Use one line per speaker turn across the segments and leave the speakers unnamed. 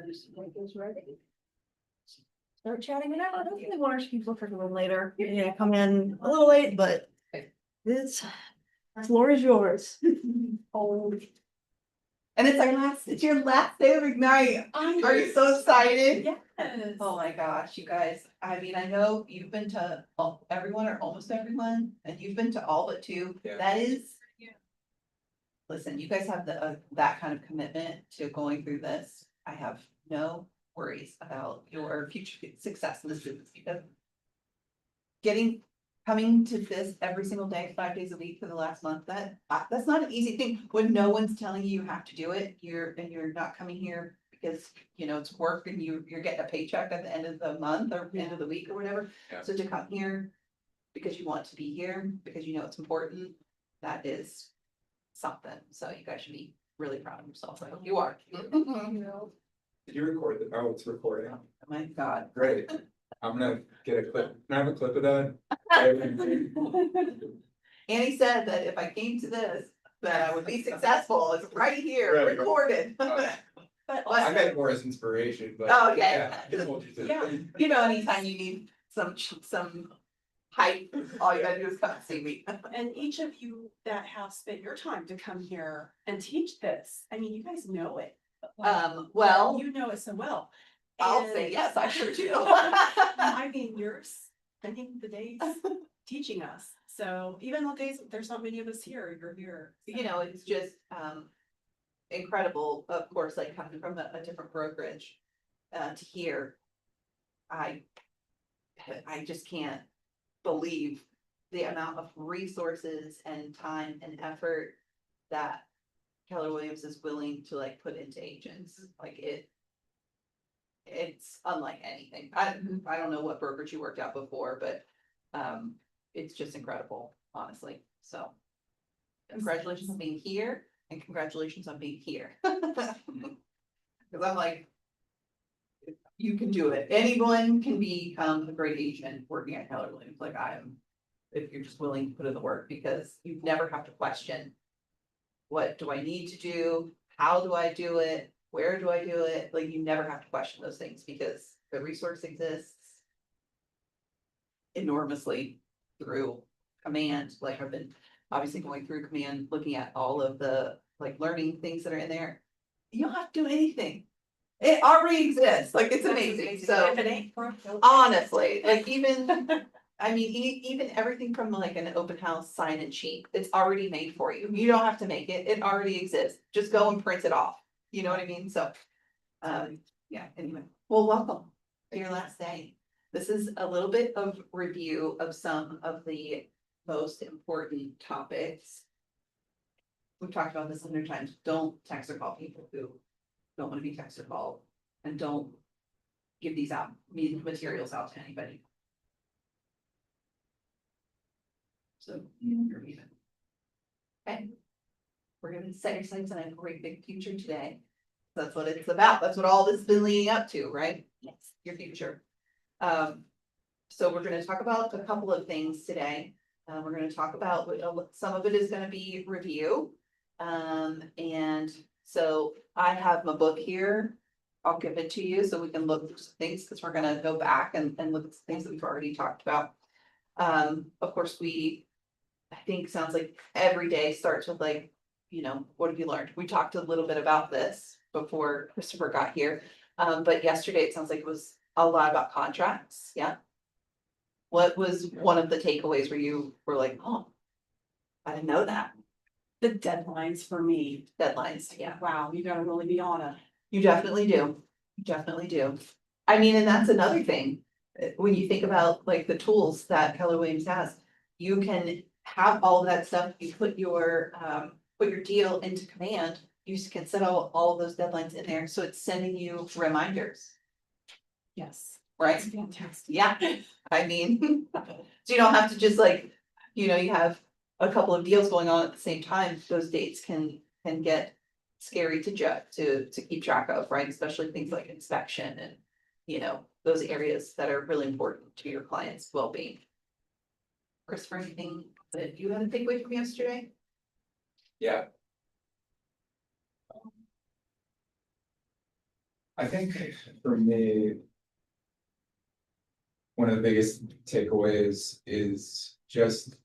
Just make this ready. Start chatting it out. Hopefully one or two people for a little later. Yeah, come in a little late, but this floor is yours. Oh.
And it's your last day of Ignite. Are you so excited?
Yes.
Oh my gosh, you guys, I mean, I know you've been to everyone or almost everyone, and you've been to all but two.
Yeah.
That is. Listen, you guys have that kind of commitment to going through this. I have no worries about your future success in this business because. Coming to this every single day, 5 days a week for the last month, that's not an easy thing. When no one's telling you you have to do it, you're not coming here because, it's work and you're getting a paycheck at the end of the month or end of the week or whatever.
Yeah.
So to come here because you want to be here, because you know it's important, that is something. So you guys should be really proud of yourself. I hope you are. Oh
Did you record the, oh, it's recording,
my God.
great, I'm gonna get a clip, can I have a clip of that?
Annie said that if I came to this, that I would be successful. It's right here,
Right.
recorded.
But
I
also,
meant more as inspiration, but.
Oh, okay.
Yeah, I just want you to-
Yeah.
Anytime you need some hype, all you gotta do is come and see me.
and each of you that have spent your time to come here and teach this, I mean, you guys know it.
Well,
You know it so well.
I'll
And-
say yes, I sure do.
I mean, you're spending the days teaching us, so even the days, there's not many of us here, you're here.
It's just, incredible, of course, like coming from a different brokerage, to here. I just can't believe the amount of resources and time and effort that Keller Williams is willing to like put into agents, like it's unlike anything. I don't know what brokerage you worked at before, but, it's just incredible, honestly, so. Congratulations on being here and congratulations on being here. Cause I'm like. You can do it. Anyone can become a great agent working at Keller Williams like I am. If you're just willing to put in the work, because you never have to question. What do I need to do? How do I do it? Where do I do it? Like, you never have to question those things because the resource exists. Enormously through Command, like I've been obviously going through Command, looking at all of the like learning things that are in there. You don't have to do anything. It already exists, like it's amazing, so
If it ain't broke, don't fix it.
honestly, like even. I mean, even everything from like an open house sign and sheet, it's already made for you. You don't have to make it. It already exists. Just go and print it off. You know what I mean? So. Yeah, anyway, well, welcome to your last day. This is a little bit of review of some of the most important topics. We've talked about this 100 times. Don't text or call people who don't want to be texted or called, and don't give these materials out to anybody. So, you're even. Okay. We're gonna set your sights on a great big future today. That's what it's about. That's what all this has been leading up to, right? Yes. Your future. So we're gonna talk about a couple of things today. We're gonna talk about, some of it is gonna be review. And so I have my book here. I'll give it to you so we can look through some things, because we're gonna go back and look at some things that we've already talked about. Of course, I think sounds like every day starts with like, what have you learned? We talked a little bit about this before Christopher got here. But yesterday it sounds like it was a lot about contracts. Yeah. What was one of the takeaways where you were like, oh, I didn't know that.
The deadlines for me,
Deadlines. Yeah.
wow, you gotta really be on it.
You definitely do. You definitely do. I mean, and that's another thing. When you think about like the tools that Keller Williams has, you can have all of that stuff. You put your deal into Command. You can set all of those deadlines in there. So it's sending you reminders,
Yes.
right?
It's fantastic.
Yeah, I mean, so you don't have to just like, you have a couple of deals going on at the same time. Those dates can get scary to keep track of, right? Especially things like inspection and, those areas that are really important to your client's well-being. Christopher, anything that you had to take away from yesterday?
Yeah. I think for me. One of the biggest takeaways is just.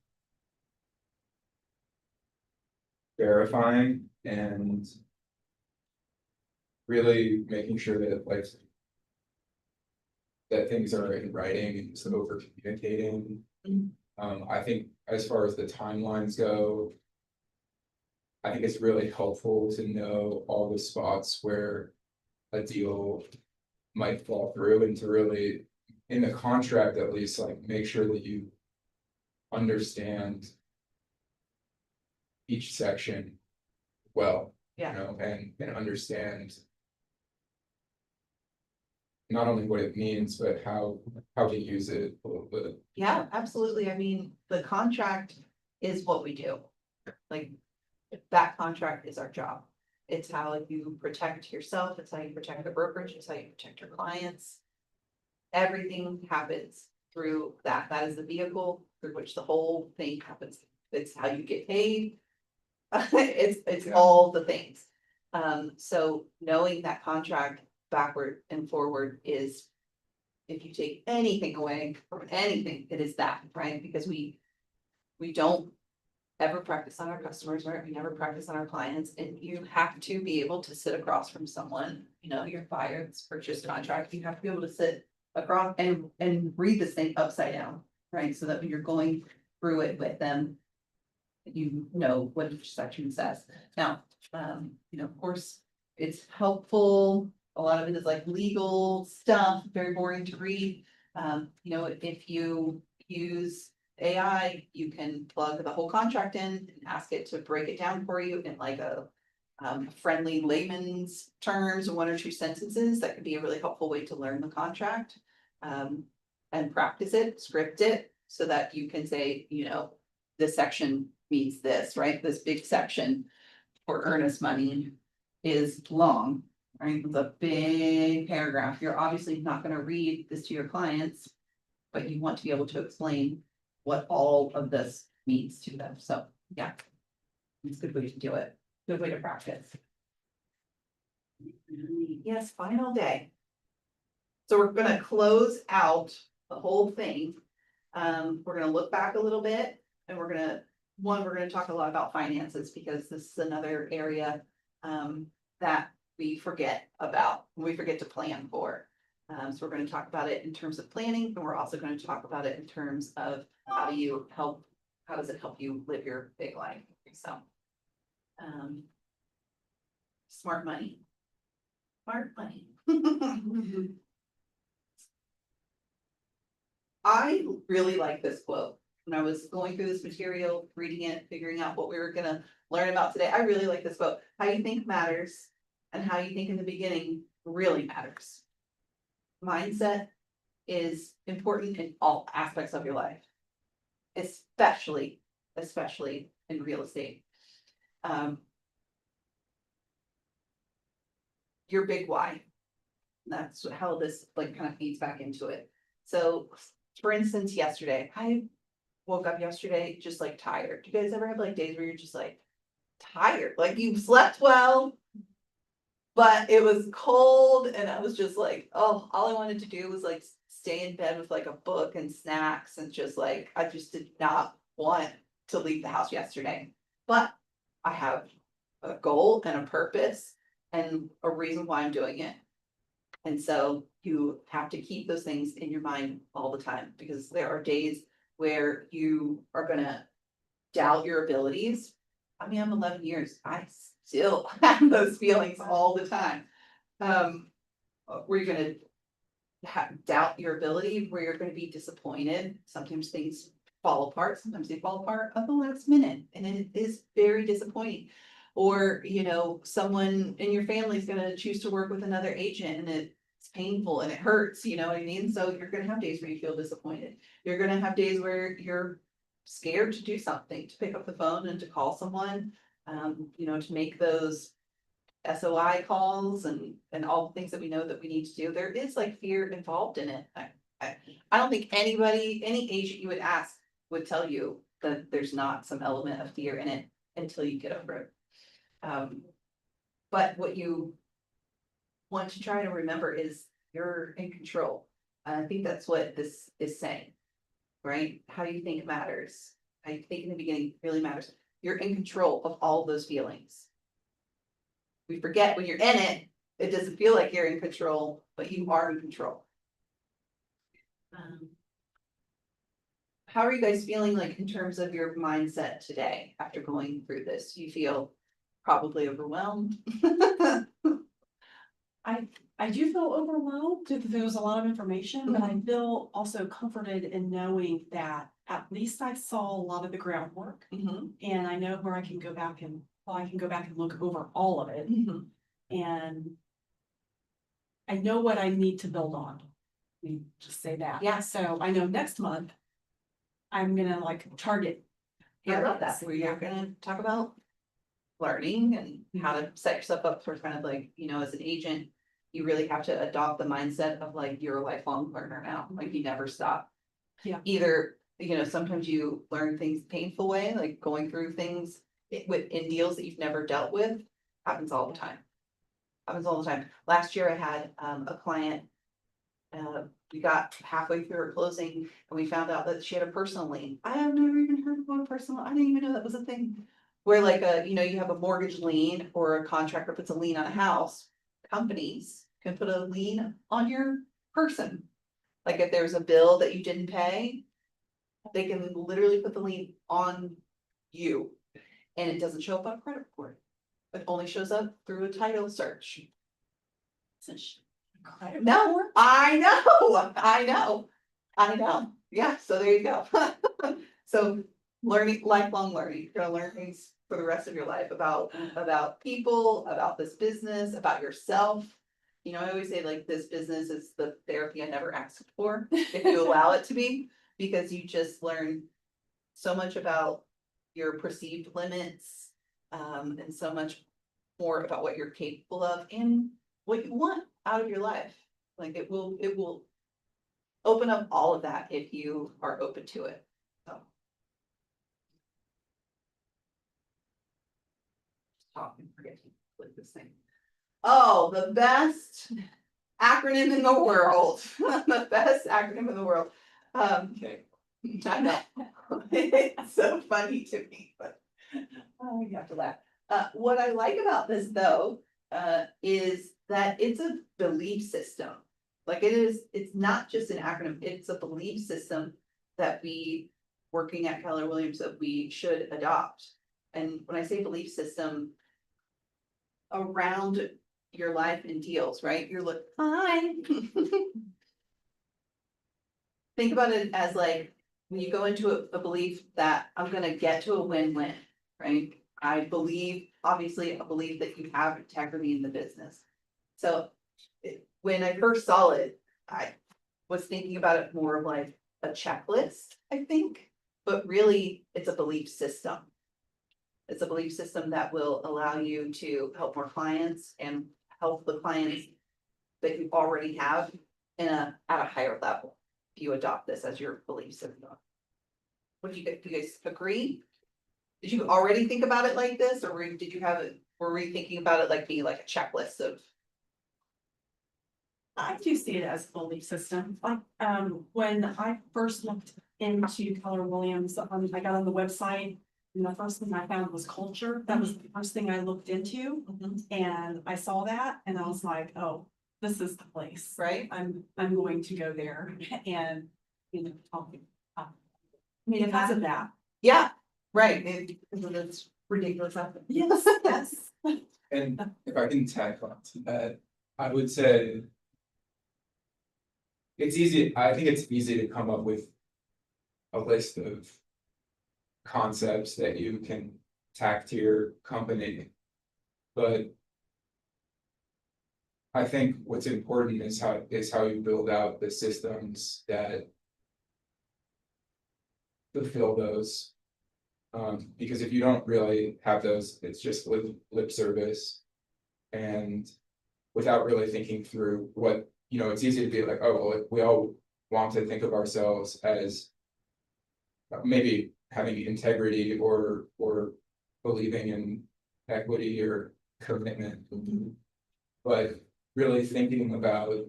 Verifying and. Really making sure that like. That things are in writing and just over communicating.
Mhm.
I think as far as the timelines go. I think it's really helpful to know all the spots where a deal might fall through and to really, in the contract at least, like make sure that you understand each section well, you
Yeah.
know, and understand not only what it means, but how to use it a little bit.
Yeah, absolutely. I mean, the contract is what we do. Like, that contract is our job. It's how you protect yourself, it's how you protect the brokerage, it's how you protect your clients. Everything happens through that. That is the vehicle through which the whole thing happens. It's how you get paid. It's all the things. So knowing that contract backward and forward is. If you take anything away from anything, it is that, right? Because we don't ever practice on our customers, right? We never practice on our clients, and you have to be able to sit across from someone, you know, your buyer's purchase contract, you have to be able to sit across and read this thing upside down, right? So that when you're going through it with them, you know what each section says. Now, you know, of course, it's helpful. A lot of it is like legal stuff, very boring to read. You know, if you use AI, you can plug the whole contract in and ask it to break it down for you in like a friendly layman's terms, one or two sentences. That could be a really helpful way to learn the contract. And practice it, script it, so that you can say, you know, this section means this, right? This big section for earnest money is long, right? It's a big paragraph. You're obviously not gonna read this to your clients, but you want to be able to explain what all of this means to them. So, yeah. It's a good way to do it. Good way to practice. Yes, final day. So we're gonna close out the whole thing. We're gonna look back a little bit and we're gonna talk a lot about finances because this is another area that we forget about, we forget to plan for. So we're gonna talk about it in terms of planning, and we're also gonna talk about it in terms of how does it help you live your big life? So. Smart money. Smart money. I really like this quote. When I was going through this material, reading it, figuring out what we were gonna learn about today, I really like this quote. How you think matters and how you think in the beginning really matters. Mindset is important in all aspects of your life. Especially in real estate. Your big why. That's how this like kind of feeds back into it. So, for instance, yesterday, I woke up yesterday just like tired. Do you guys ever have like days where you're just like tired? Like you slept well, but it was cold and I was just like, oh, all I wanted to do was like stay in bed with like a book and snacks and just like, I just did not want to leave the house yesterday. But I have a goal and a purpose and a reason why I'm doing it. And so you have to keep those things in your mind all the time, because there are days where you are gonna doubt your abilities. I mean, I'm 11 years, I still have those feelings all the time. Where you're gonna doubt your ability, where you're gonna be disappointed. Sometimes things fall apart, sometimes they fall apart at the last minute, and it is very disappointing. Or, you know, someone in your family is gonna choose to work with another agent and it's painful and it hurts, you know what I mean? So you're gonna have days where you feel disappointed. You're gonna have days where you're scared to do something, to pick up the phone and to call someone, you know, to make those SOI calls and all the things that we know that we need to do. There is like fear involved in it. I don't think anybody, any agent you would ask would tell you that there's not some element of fear in it until you get over it. But what you want to try to remember is you're in control. I think that's what this is saying. Right? How you think matters. How you think in the beginning really matters. You're in control of all those feelings. We forget when you're in it, it doesn't feel like you're in control, but you are in control. How are you guys feeling like in terms of your mindset today after going through this? You feel probably overwhelmed?
I do feel overwhelmed, because there was a lot of information, but I feel also comforted in knowing that at least I saw a lot of the groundwork.
Mhm,
And I know where I can go back and, well, I can go back and look over all of it,
mhm.
and I know what I need to build on. Let me just say that.
Yeah.
So I know next month, I'm gonna like target.
I love that.
areas.
We're gonna talk about learning and how to set yourself up for kind of like, as an agent, you really have to adopt the mindset of like, you're a lifelong learner now, like you never stop.
Yeah.
Either, sometimes you learn things the painful way, like going through things in deals that you've never dealt with, happens all the time. Happens all the time. Last year I had a client, we got halfway through her closing and we found out that she had a personal lien. I have never even heard of a personal, I didn't even know that was a thing. Where like you have a mortgage lien or a contractor puts a lien on a house, companies can put a lien on your person. Like if there's a bill that you didn't pay, they can literally put the lien on you. And it doesn't show up on a credit report. It only shows up through a title search. No, I know. Yeah, so there you go. So lifelong learning, you're gonna learn things for the rest of your life about people, about this business, about yourself. I always say like this business is the therapy I never asked for, if you allow it to be, because you just learn so much about your perceived limits, and so much more about what you're capable of and what you want out of your life. Like it will open up all of that if you are open to it. So. Talk and forget to click this thing. Oh, the best acronym in the world. The best acronym in the world.
Okay.
I know. It's so funny to me, but you have to laugh. What I like about this though, is that it's a belief system. Like it's not just an acronym, it's a belief system that we, working at Keller Williams, that we should adopt. And when I say belief system, around your life and deals, right? You're like, hi. Think about it as like, when you go into a belief that I'm gonna get to a win-win, right? I believe, obviously, I believe that you have integrity in the business. So when I first saw it, I was thinking about it more of like a checklist, I think, but really it's a belief system. It's a belief system that will allow you to help more clients and help the clients that you already have at a higher level. If you adopt this as your belief system. Do you guys agree? Did you already think about it like this, or did you have it, were we thinking about it like being like a checklist of?
I do see it as a belief system, like, when I first looked into Keller Williams, I got on the website. And the first thing I found was culture, that was the first thing I looked into, and I saw that, and I was like, oh, this is the place.
Right?
I'm going to go there and, talk. I mean,
Yeah.
because of that.
Yeah, right, it's ridiculous.
Yes, yes.
And if I can tack on to that, I would say. I think it's easy to come up with a list of concepts that you can tack to your company. But I think what's important is how you build out the systems that fulfill those. Because if you don't really have those, it's just lip service. And without really thinking through what, it's easy to be like, oh, well, we all want to think of ourselves as maybe having integrity or believing in equity or commitment. But really thinking about,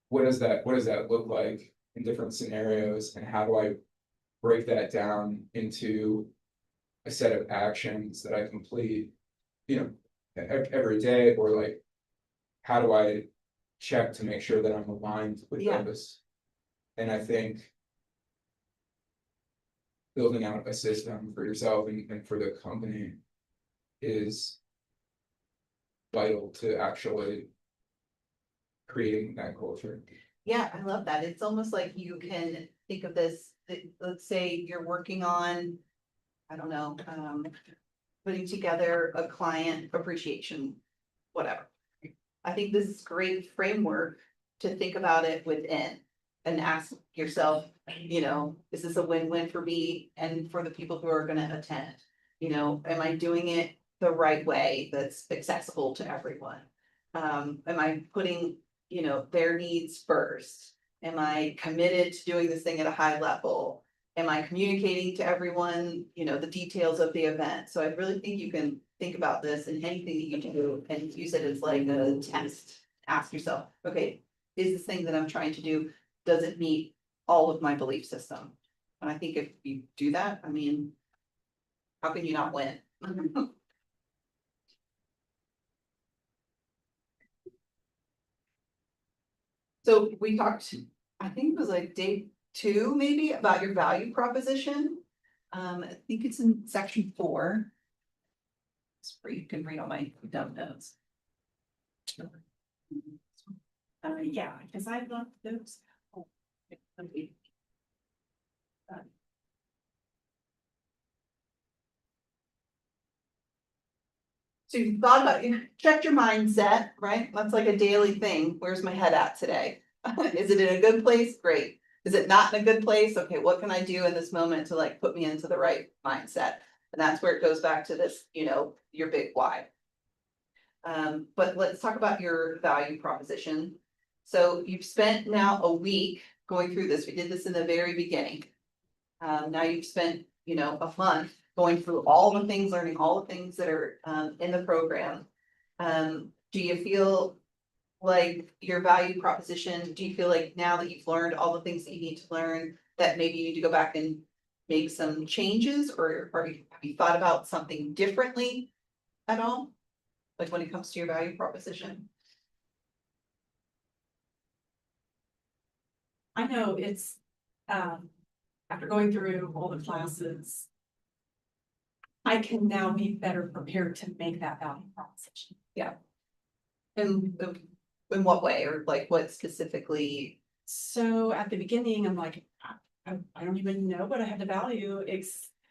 what does that look like in different scenarios, and how do I break that down into a set of actions that I complete, every day, or like, how do I check to make sure that I'm aligned with
Yeah.
those? And I think building out a system for yourself and for the company is vital to actually creating that culture.
Yeah, I love that. It's almost like you can think of this, let's say you're working on, I don't know, putting together a client appreciation, whatever. I think this is great framework to think about it within and ask yourself, is this a win-win for me and for the people who are gonna attend? Am I doing it the right way that's accessible to everyone? Am I putting, their needs first? Am I committed to doing this thing at a high level? Am I communicating to everyone, the details of the event? So I really think you can think about this in anything that you do and use it as like a test. Ask yourself, okay, is this thing that I'm trying to do, does it meet all of my belief system? And I think if you do that, I mean, how can you not win? So we talked, I think it was like day 2, maybe, about your value proposition. I think it's in section 4. It's where you can read all my dumb notes.
Yeah, because I love those. Oh, okay.
So you thought about, you checked your mindset, right? That's like a daily thing. Where's my head at today? Is it in a good place? Great. Is it not in a good place? Okay, what can I do in this moment to like put me into the right mindset? And that's where it goes back to this, your big why. But let's talk about your value proposition. So you've spent now a week going through this. We did this in the very beginning. Now you've spent, a month going through all the things, learning all the things that are in the program. Do you feel like your value proposition, do you feel like now that you've learned all the things that you need to learn, that maybe you need to go back and make some changes, or have you thought about something differently at all? Like when it comes to your value proposition?
I know it's, after going through all the classes, I can now be better prepared to make that value proposition.
In what way, or like what specifically?
So at the beginning, I'm like, I don't even know what I have to value.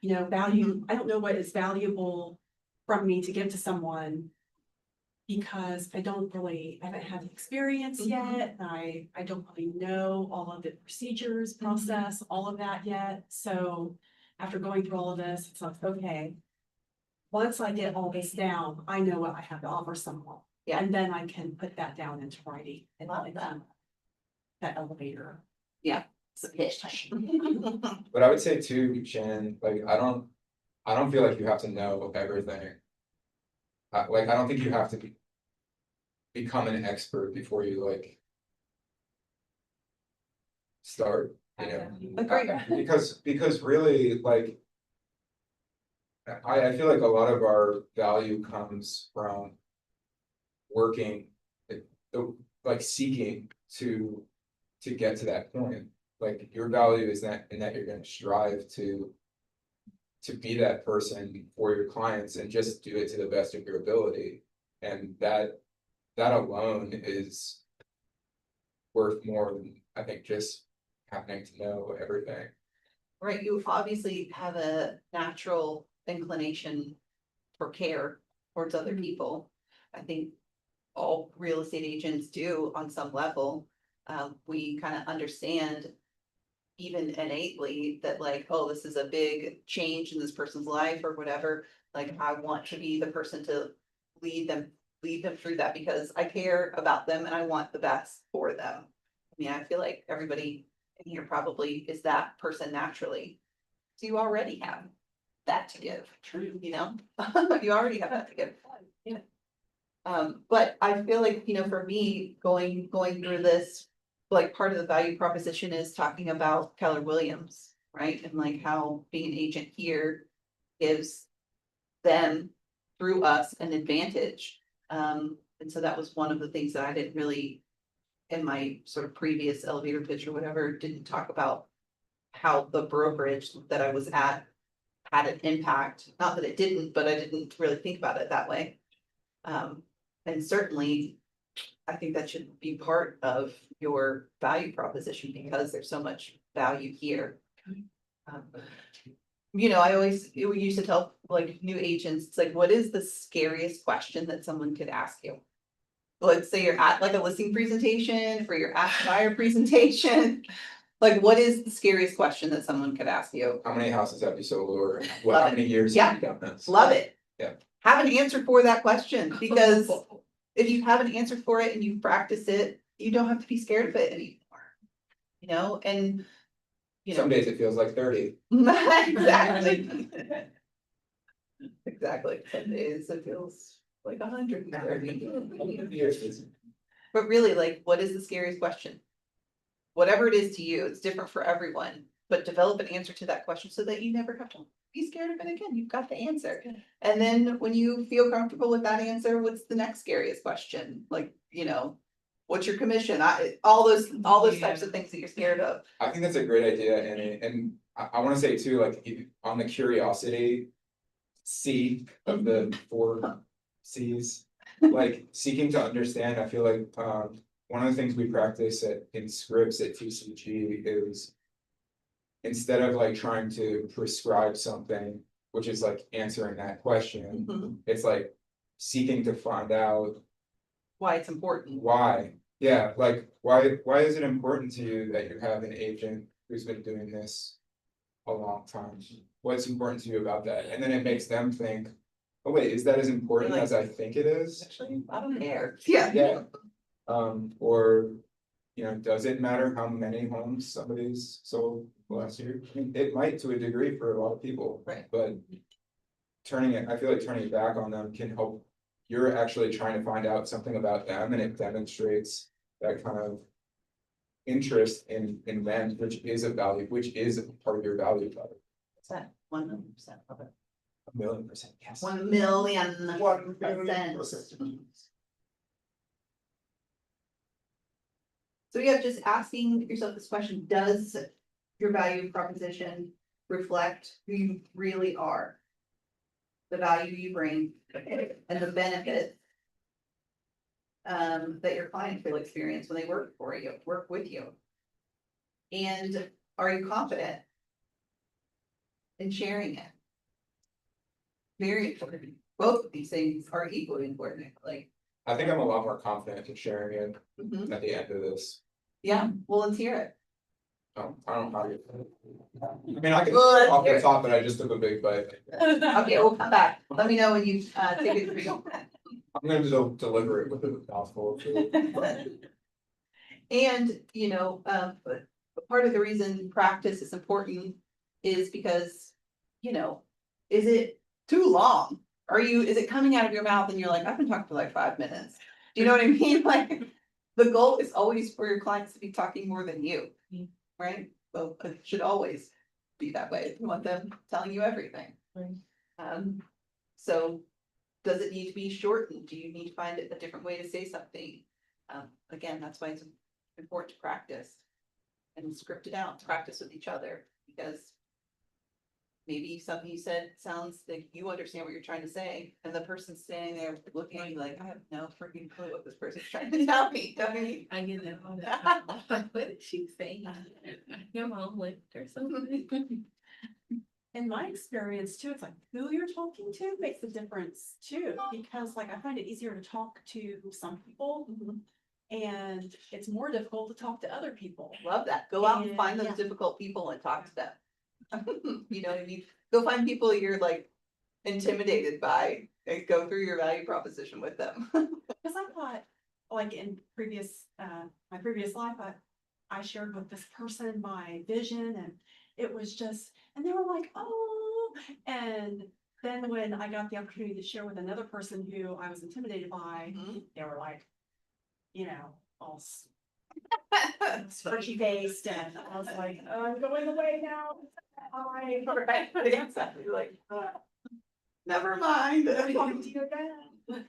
Value, I don't know what is valuable from me to give to someone. Because I haven't had the experience yet, and I don't really know all of the procedures, process, all of that yet. So after going through all of this, it's like, okay. Once I get all this down, I know what I have to offer someone.
Yeah.
And then I can put that down into writing and
Love
like
that.
that elevator.
It's a pitch.
But I would say too, Shannon, like, I don't feel like you have to know everything. I don't think you have to become an expert before you like start,
Agreed.
because really, like, I feel like a lot of our value comes from working, like seeking to get to that point. Like, your value is that you're gonna strive to be that person for your clients and just do it to the best of your ability. And that alone is worth more than, I think, just happening to know everything.
Right, you obviously have a natural inclination for care towards other people. I think all real estate agents do on some level. We kind of understand even innately that like, oh, this is a big change in this person's life or whatever. Like, I want to be the person to lead them through that because I care about them and I want the best for them. I mean, I feel like everybody in here probably is that person naturally. So you already have that to give,
True.
you already have that to give.
Yeah.
But I feel like, you know, for me, going through this, like, part of the value proposition is talking about Keller Williams, right? And like how being an agent here gives them, through us, an advantage. And so that was one of the things that I didn't really, in my sort of previous elevator pitch or whatever, didn't talk about how the brokerage that I was at had an impact. Not that it didn't, but I didn't really think about it that way. And certainly, I think that should be part of your value proposition because there's so much value here. You know, we used to tell like new agents, it's like, what is the scariest question that someone could ask you? Let's say you're at like a listing presentation or you're at a buyer presentation. Like, what is the scariest question that someone could ask you?
How many houses have you sold, or
Love
what, how
it.
many years
Yeah.
have you done this?
Love it.
Yeah.
Have an answer for that question, because if you have an answer for it and you practice it, you don't have to be scared of it anymore. You know, and you know.
Some days it feels like 30.
Exactly. Exactly. Some days it feels like 130.
Years.
But really, like, what is the scariest question? Whatever it is to you, it's different for everyone, but develop an answer to that question so that you never have to be scared of it again. You've got the answer. And then when you feel comfortable with that answer, what's the next scariest question? Like, you know, what's your commission? All those types of things that you're scared of.
I think that's a great idea, and I wanna say too, like, on the curiosity C of the 4 Cs, like, seeking to understand, I feel like, one of the things we practice in scripts at TCG is instead of like trying to prescribe something, which is like answering that question,
Mhm.
it's like seeking to find out
Why it's important.
why. Yeah, like, why is it important to you that you have an agent who's been doing this a long time? What's important to you about that? And then it makes them think, oh wait, is that as important
Like-
as I think it is?
Actually, I don't care. Yeah.
Yeah. Or, you know, does it matter how many homes somebody's sold last year? I mean, it might to a degree for a lot of people.
Right.
But I feel like turning it back on them can help. You're actually trying to find out something about them, and it demonstrates that kind of interest in them, which is a value, which is a part of your value.
100% of it.
1,000,000%, yes.
1,000,000%. So yeah, just asking yourself this question, does your value proposition reflect who you really are? The value you bring and the benefits that your clients will experience when they work with you. And are you confident in sharing it? Very important. Both of these things are equally important, like.
I think I'm a lot more confident in sharing it
Mhm.
at the end of this.
Yeah, well, let's hear it.
I don't know how you. I mean, I can
Well, let's
off
hear
the
it.
top, but I just took a big bite.
Okay, we'll come back. Let me know when you take it for you.
I'm gonna deliver it with a mouthful.
And, you know, but part of the reason practice is important is because, you know, is it too long? Is it coming out of your mouth and you're like, I've been talking for like 5 minutes? Do you know what I mean? Like, the goal is always for your clients to be talking more than you, right? Well, it should always be that way. You want them telling you everything. So does it need to be shortened? Do you need to find a different way to say something? Again, that's why it's important to practice and script it out, to practice with each other, because maybe something you said sounds like you understand what you're trying to say, and the person standing there looking at you like, I have no freaking clue what this person's trying to tell me. I mean,
I get that all the time. Like, what did she say? Your mom licked or something.
In my experience too, it's like who you're talking to makes a difference too, because like I find it easier to talk to some people. And it's more difficult to talk to other people.
love that. Go out and find those
Yeah.
difficult people and talk to them. You know what I mean? Go find people you're like intimidated by and go through your value proposition with them.
Cause I thought, like in my previous life, I shared with this person my vision and it was just, and they were like, oh, and then when I got the opportunity to share with another person who I was intimidated by,
Mhm.
they were like, all smirchy faced, and I was like, I'm going away now. Bye.
Right, exactly, like, never mind.
I'm talking to you again.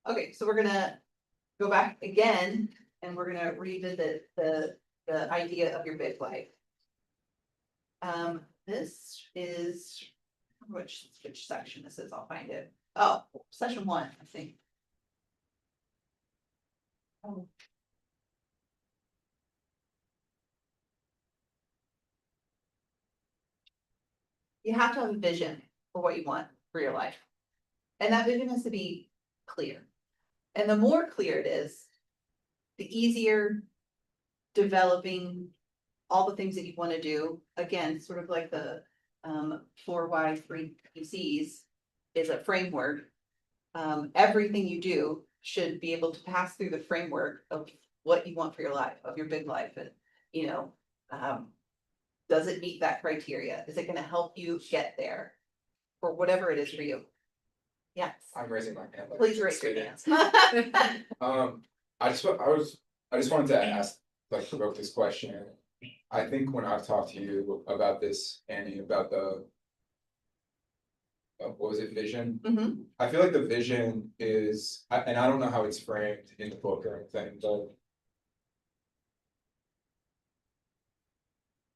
Okay, so we're gonna go back again and we're gonna revisit the idea of your big life. This is, which section this is, I'll find it. Oh, session 1, I think.
Oh.
You have to have a vision for what you want for your life. And that vision has to be clear. And the more clear it is, the easier developing all the things that you want to do. Again, sort of like the 4 Ys 3 PCs is a framework. Everything you do should be able to pass through the framework of what you want for your life, of your big life, and does it meet that criteria? Is it going to help you get there for whatever it is for you? Yes.
I'm raising my hand. like
Please
a
raise your
student.
hands.
I just wanted to ask, like, provoke this question. I think when I've talked to you about this, Annie, about the what was it, vision?
Mhm.
I feel like the vision is, and I don't know how it's framed in the book or anything, but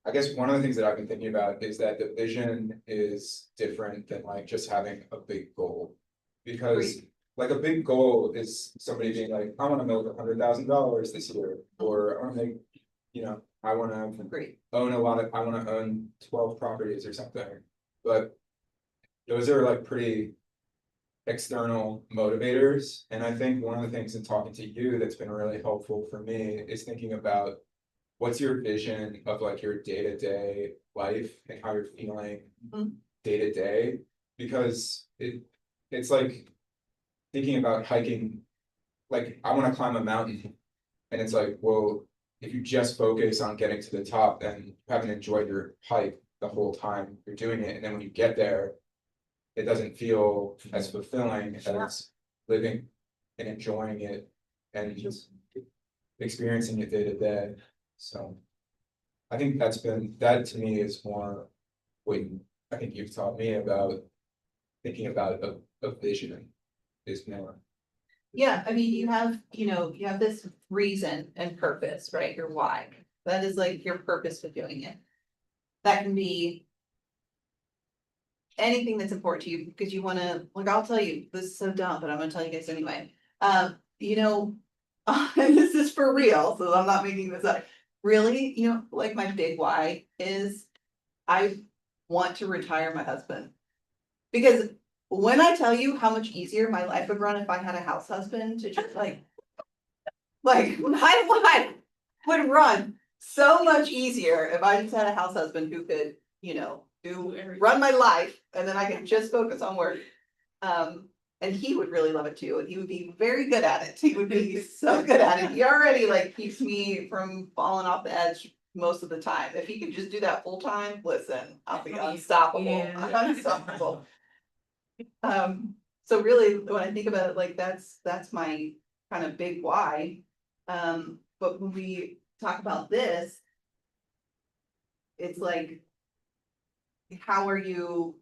I guess one of the things that I've been thinking about is that the vision is different than like just having a big goal. Because
Agreed.
like a big goal is somebody being like, I wanna make $100,000 this year, or I wanna make, I wanna
Agreed.
own I wanna own 12 properties or something. But those are like pretty external motivators. And I think one of the things in talking to you that's been really helpful for me is thinking about what's your vision of like your day-to-day life and how you're feeling
Mhm.
day to day? Because it's like thinking about hiking, like I want to climb a mountain, and it's like, well, if you just focus on getting to the top and you haven't enjoyed your hike the whole time you're doing it, and then when you get there, it doesn't feel as fulfilling as living and enjoying it and just experiencing it day to day. So I think that to me is more what I think you've taught me about thinking about a vision is more.
Yeah, I mean, you have this reason and purpose, right? Your why. That is like your purpose for doing it. That can be anything that's important to you because you want to, like, I'll tell you, this is so dumb, but I'm gonna tell you guys anyway. And this is for real, so I'm not making this up. Really, like my big why is I want to retire my husband. Because when I tell you how much easier my life would run if I had a house husband to just like my life would run so much easier if I just had a house husband who could, run my life and then I could just focus on work. And he would really love it too, and he would be very good at it. He would be so good at it. He already like keeps me from falling off the edge most of the time. If he could just do that full time, listen, I'll be unstoppable.
Yeah.
Unstoppable. So really, when I think about it, like that's my kind of big why. But when we talk about this, it's like, how are you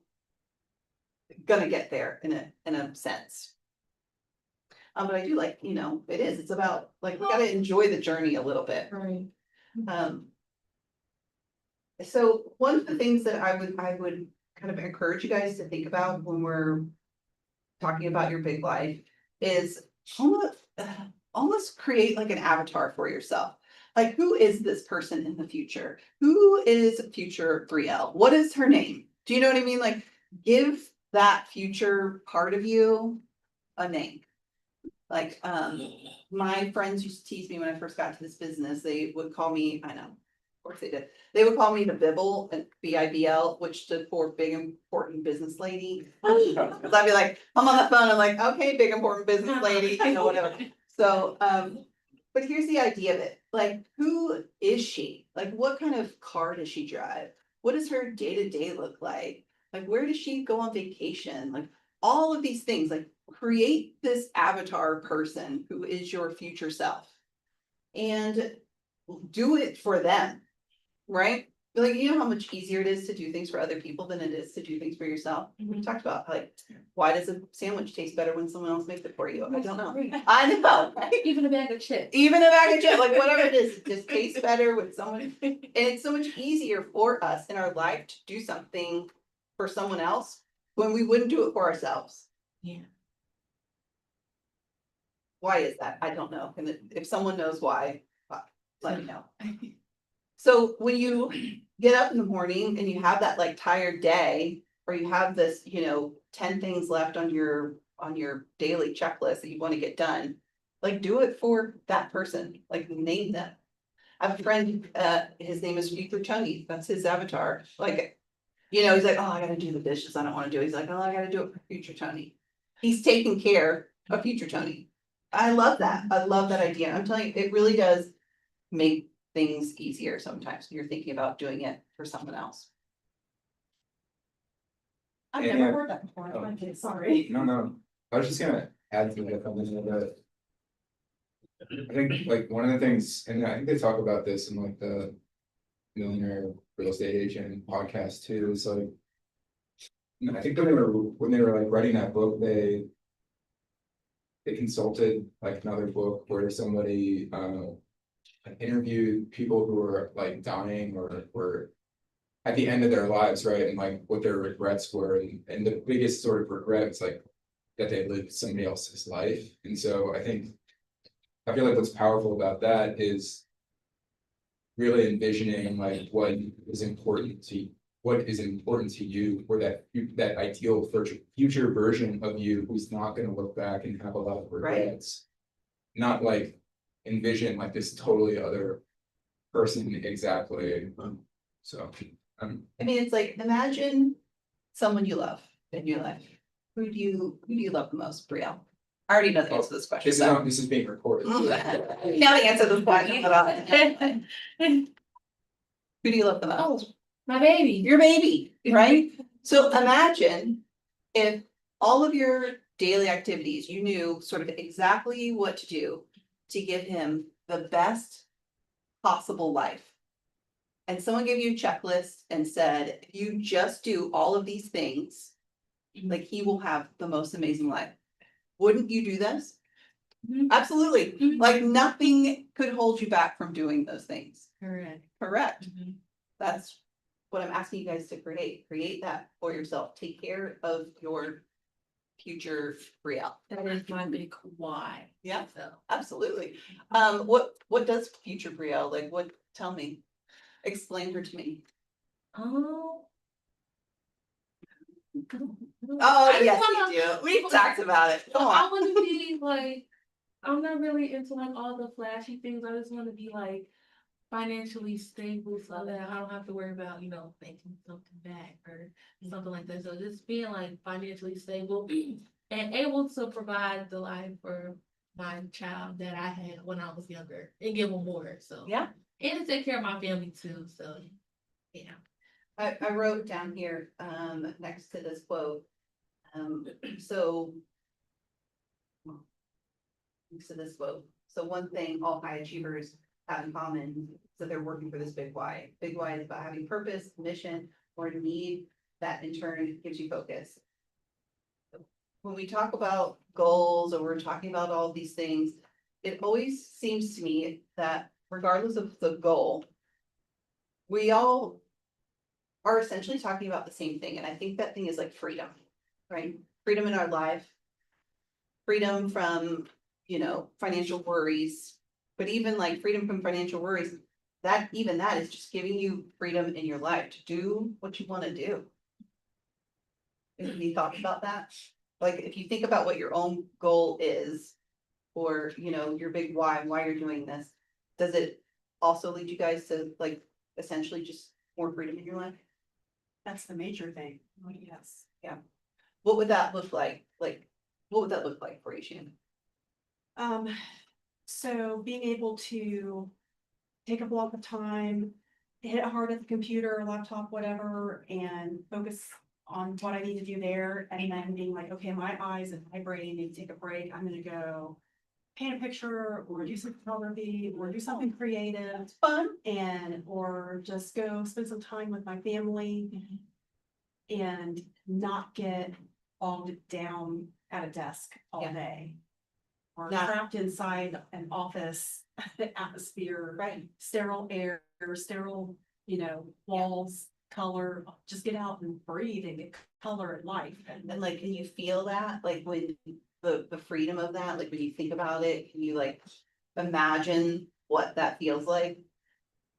gonna get there in a sense? But I do like, it's about like, we gotta enjoy the journey a little bit.
Right.
So one of the things that I would kind of encourage you guys to think about when we're talking about your big life is almost create like an avatar for yourself. Like, who is this person in the future? Who is future 3L? What is her name? Do you know what I mean? Like, give that future part of you a name. Like, my friends used to tease me when I first got to this business. They would call me, I know, of course they did. They would call me the Bibble, and BIBL, which stood for big important business lady. Cause I'd be like, I'm on the phone, I'm like, okay, big important business lady, whatever. So, but here's the idea of it. Like, who is she? Like, what kind of car does she drive? What does her day-to-day look like? Like, where does she go on vacation? Like, all of these things, like, create this avatar person who is your future self. And do it for them, right? Like, you know how much easier it is to do things for other people than it is to do things for yourself? We talked about, like, why does a sandwich taste better when someone else makes it for you? I don't know. I know, right?
Even a bag of chips.
Even a bag of chips, like whatever it is, it just tastes better with someone. And it's so much easier for us in our life to do something for someone else when we wouldn't do it for ourselves.
Yeah.
Why is that? I don't know. And if someone knows why, let me know. So when you get up in the morning and you have that like tired day, or you have this, 10 things left on your daily checklist that you want to get done, like do it for that person, like name them. I have a friend, his name is Future Tony, that's his avatar, like, he's like, oh, I gotta do the dishes, I don't wanna do it, he's like, oh, I gotta do it for Future Tony. He's taking care of Future Tony. I love that idea, I'm telling you, it really does make things easier sometimes when you're thinking about doing it for someone else.
I've
Yeah.
never heard that before,
Oh.
okay, sorry.
No, I was just gonna add to that, something that. I think like one of the things, and I think they talk about this in like the Millionaire Real Estate Agent podcast too, is like. I think when they were like writing that book, they consulted like another book where somebody interviewed people who were like dying or were at the end of their lives, right? And like what their regrets were, and the biggest sort of regret is like that they lived somebody else's life. And so I feel like what's powerful about that is really envisioning like what is important to you, or that ideal future version of you who's not going to look back and have a lot of regrets. Not like envision like this totally other person exactly. So
I mean, it's like, imagine someone you love in your life. Who do you love the most, Brielle? I already know the answer to this question.
this is being recorded.
Now the answer to this question. Who do you love the most?
My baby.
Your baby, right? So imagine if all of your daily activities, you knew sort of exactly what to do to give him the best possible life. And someone gave you a checklist and said, if you just do all of these things, like he will have the most amazing life. Wouldn't you do this?
Mhm.
Absolutely.
Mhm.
Like nothing could hold you back from doing those things.
Correct.
Correct.
Mhm.
That's what I'm asking you guys to create. Create that for yourself. Take care of your future Brielle.
That is my big why.
Yeah.
So.
Absolutely. What does future Brielle like? What? Tell me. Explain her to me.
Oh.
Oh,
I just
yes,
wanna-
we do. We've talked about it. Come
I
on.
want to be like, I'm not really into like all the flashy things. I just want to be like financially stable so that I don't have to worry about, making something back or something like that. So just being like financially stable and able to provide the life for my child that I had when I was younger and give them more. So
Yeah.
and to take care of my family too. So yeah.
I wrote down here, next to this quote, so. Next to this quote, so one thing all high achievers have in common, so they're working for this big why. Big why is about having purpose, mission, or a need that in turn gives you focus. When we talk about goals or we're talking about all these things, it always seems to me that regardless of the goal, we all are essentially talking about the same thing. And I think that thing is like freedom, right? Freedom in our life, freedom from, financial worries, but even like freedom from financial worries, that is just giving you freedom in your life to do what you want to do. Have you thought about that? Like, if you think about what your own goal is, or, your big why you're doing this, does it also lead you guys to like essentially just more freedom in your life?
That's the major thing, oh, yes.
Yeah. What would that look like? Like, what would that look like for you, Shannon?
So being able to take a block of time, hit it hard at the computer or laptop, whatever, and focus on what I need to do there, and then being like, okay, my eyes and my brain need to take a break, I'm gonna go paint a picture, or do some photography, or do something creative,
Fun.
and, or just go spend some time with my family and not get bogged down at a desk all
Yeah.
day. Or
Yeah.
trapped inside an office atmosphere,
Right.
sterile air, sterile, walls, color, just get out and breathe and get color and life.
And like, can you feel that, like when the freedom of that, like when you think about it, can you like imagine what that feels like?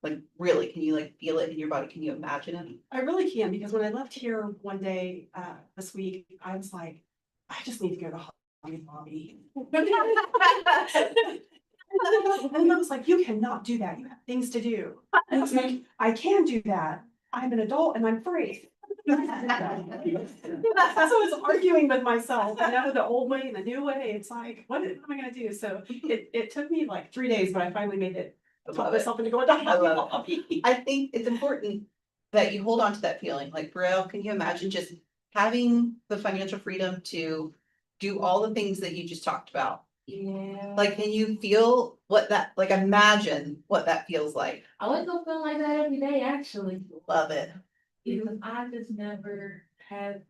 Like, really, can you like feel it in your body? Can you imagine it?
I really can, because when I left here one day, this week, I was like, I just need to go to Hobby Lobby. And I was like, you cannot do that. You have things to do. And I was like, I can do that. I'm an adult and I'm free. So I was arguing with myself, the old way and the new way. It's like, what am I gonna do? So it took me like 3 days, but I finally made it.
I
Taught
love it.
myself into going to
I
Hobby
love
Lobby.
I think it's important that you hold on to that feeling, like Brielle, can you imagine just having the financial freedom to do all the things that you just talked about?
Yeah.
Like, can you feel what that, like, imagine what that feels like?
I wake up feeling like that every day, actually.
Love it.
Because I just never had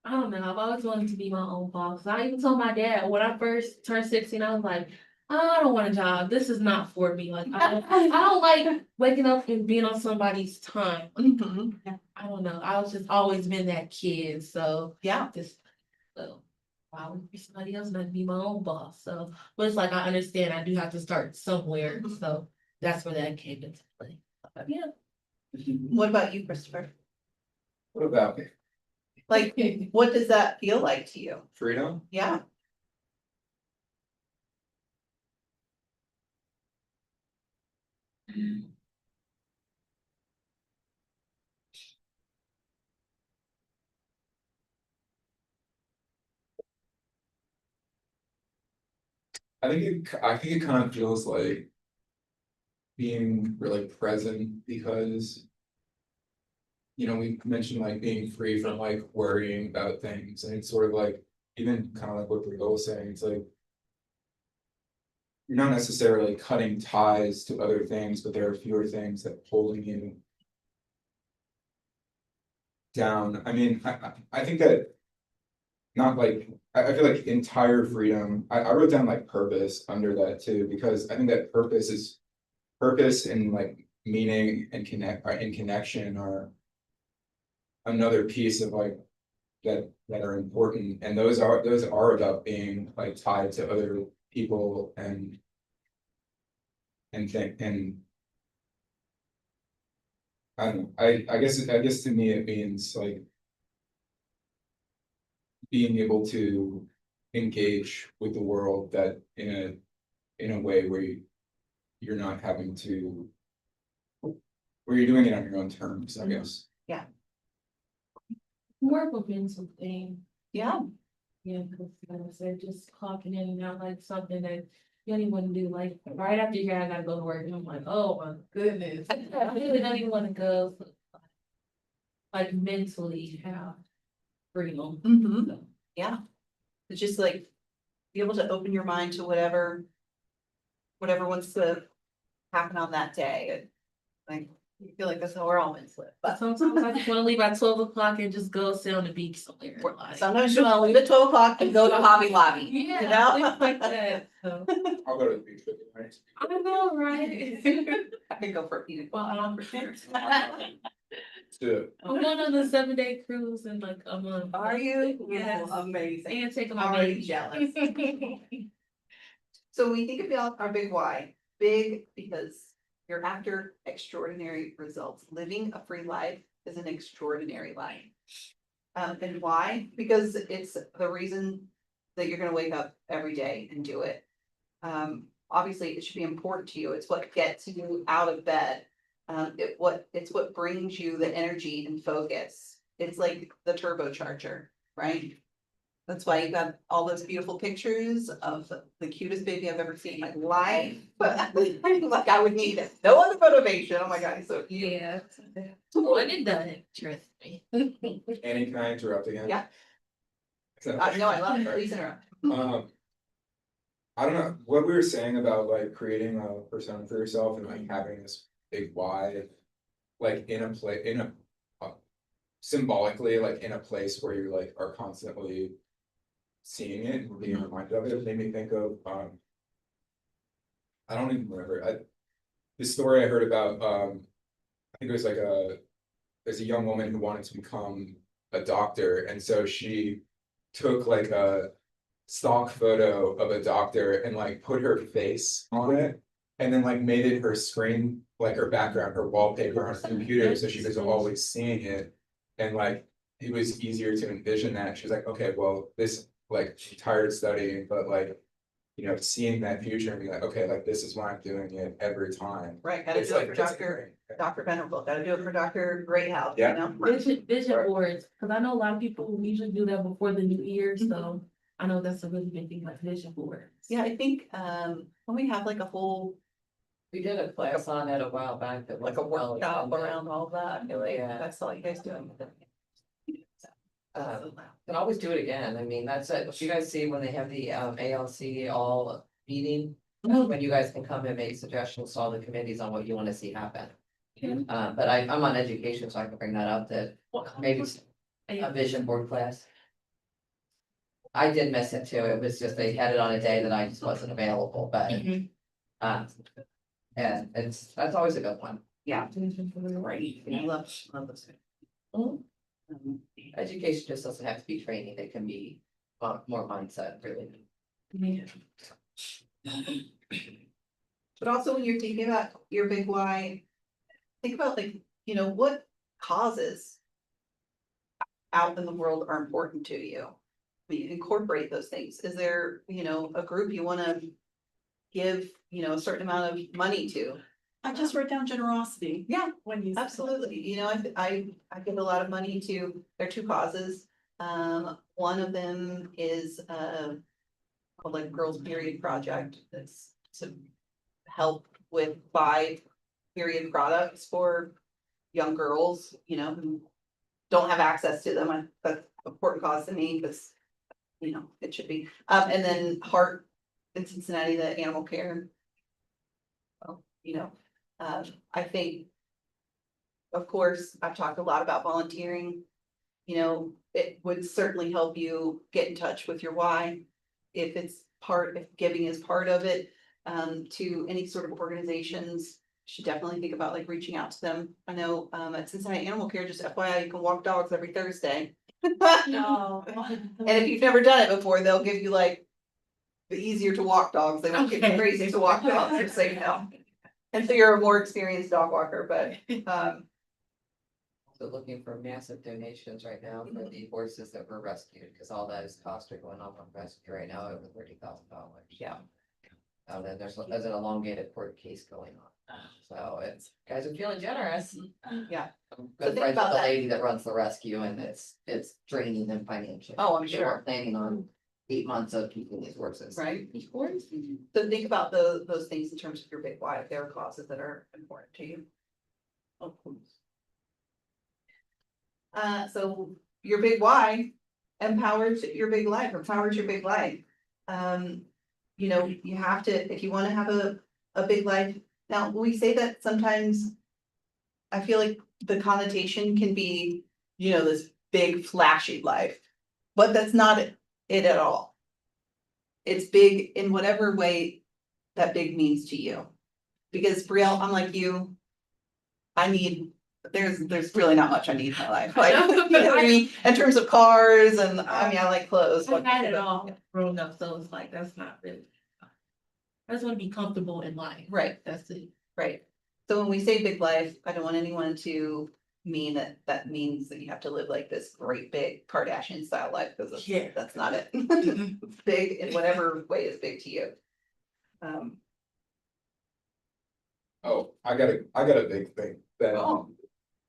I don't know, I've always wanted to be my own boss. I even told my dad when I first turned 16, I was like, I don't want a job. This is not for me. Like, I don't like waking up and being on somebody's time.
Mhm.
I don't know. I was just always been that kid. So
Yeah,
just, so why would be somebody else not be my own boss? So, but it's like, I understand I do have to start somewhere. So that's where that came into play. But yeah.
what about you, Christopher?
What about
Like, what does that feel like to you?
freedom?
Yeah,
I think it kind of feels like being really present because we mentioned like being free from like worrying about things, and it's sort of like even kind of like what Brielle was saying, it's like you're not necessarily cutting ties to other things, but there are fewer things that holding you down. I mean, I think that not like I feel like entire freedom. I wrote down like purpose under that too, because I think that purpose and like meaning and connection are another piece of like that are important, and those are about being like tied to other people and think and I don't know, I guess to me it means like being able to engage with the world that in a way where you're not having to where you're doing it on your own terms, I guess.
More of a mental thing.
yeah,
Yeah, because like I said, just clocking in and out like something that you don't even want to do. Like right after you I gotta go to work, and I'm like, oh my goodness. I really don't even want to go. So, like mentally have freedom.
Mhm.
So,
Yeah. It's just like be able to open your mind to whatever wants to happen on that day. Like, I feel like that's how we're all meant to live,
but
but
sometimes I just want to leave at 12 o'clock and just go sit on the beach somewhere. Like,
sometimes you want to leave at 12 o'clock and go to Hobby Lobby, you
yeah,
know?
things like that. So
I'll go to the beach with you, right?
I know, right?
I could go for a few.
Well, I'm for sure.
Let's do it.
I'm going on a 7-day cruise in like a month.
Are you?
Yes.
Amazing.
And taking my
Already
baby.
jealous. So we think about our big why, big because you're after extraordinary results. Living a free life is an extraordinary life. And why? Because it's the reason that you're gonna wake up every day and do it. Obviously, it should be important to you. It's what gets you out of bed. It's what brings you the energy and focus. It's like the turbocharger, right? That's why you got all those beautiful pictures of the cutest baby I've ever seen in my life. Like I would need no other motivation. Oh my God, he's so cute.
Yeah. One and done, trust me.
Annie, can I interrupt again?
Yeah.
So,
No, I love it. Please interrupt.
I don't know, what we were saying about like creating a persona for yourself and like having this big why. Like in a play, in a symbolically, like in a place where you like are constantly seeing it and being reminded of it, made me think of I don't even remember, the story I heard about, I think it was like there's a young woman who wanted to become a doctor, and so she took like a stock photo of a doctor and like put her face on it, and then like made it her screen, like her background, her wallpaper on her computer, so she was always seeing it. And like, it was easier to envision that. She was like, okay, well, this, like, she's tired of studying, but like, you know, seeing that future and be like, okay, like, this is why I'm doing it every time.
Right, gotta
It's
do it
like,
for
it's
Dr. Venerable, gotta do it for Dr. Greathouse, you
Yeah.
know?
Vision boards, cause I know a lot of people usually do that before the new year, so I know that's a really big thing, like vision boards.
Yeah, I think, when we have like a whole,
We did a class on it a while back that was.
like a
well
workshop
attended.
around all that, I feel like
Yeah.
that's all you guys doing.
Can always do it again. I mean, that's it. If you guys see when they have the ALC all meeting, when you guys can come and make suggestions to all the committees on what you want to see happen. But I'm on education, so I can bring that up that maybe a vision board class. I did miss it too. It was just, they had it on a day that I just wasn't available, but. And that's always a good one.
Yeah. Right, I love those.
Education just doesn't have to be training. It can be more mindset, really.
But also when you're thinking about your big why, think about like, you know, what causes out in the world are important to you. I mean, incorporate those things. Is there, you know, a group you wanna give, you know, a certain amount of money to?
I just wrote down generosity.
Yeah,
When you.
absolutely. You know, I give a lot of money to, there are two causes. One of them is, called like Girls Period Project. That's to help with buy period products for young girls, you know, who don't have access to them. That's an important cause to me because, you know, it should be. And then Heart in Cincinnati, the animal care. Well, you know, I think, of course, I've talked a lot about volunteering. You know, it would certainly help you get in touch with your why. If giving is part of it, to any sort of organizations, should definitely think about like reaching out to them. I know, at Cincinnati Animal Care, just FYI, you can walk dogs every Thursday.
No.
And if you've never done it before, they'll give you like the easier to walk dogs. They won't give you
Okay.
crazy to walk dogs, just so you know. And so you're a more experienced dog walker, but,
So looking for massive donations right now for the horses that were rescued, because all those costs are going up on rescue right now over $30,000.
yeah.
Then there's an elongated court case going on. So it's, guys are feeling generous.
Yeah.
I'm
So
good
think
friends with
about
the
that.
lady that runs the rescue and it's draining them financially.
Oh, I'm
They
sure.
weren't planning on 8 months of keeping these horses.
Right? So think about those things in terms of your big why, if there are causes that are important to you.
Of course.
So your big why empowers your big life, empowers your big life. You know, you have to, if you wanna have a big life, now, we say that sometimes. I feel like the connotation can be, you know, this big flashy life, but that's not it at all. It's big in whatever way that big means to you. Because Brielle, I'm like you. There's really not much I need in my life, like, you know what I mean, in terms of cars and, I mean, I like clothes.
I've
but-
had it all grown up, so it's like, that's not really. I just wanna be comfortable in life.
Right,
That's it.
right. So when we say big life, I don't want anyone to mean that means that you have to live like this great big Kardashian style life, because
Yeah.
that's not it. It's big in whatever way is big to you.
Oh, I got a big thing that
Oh.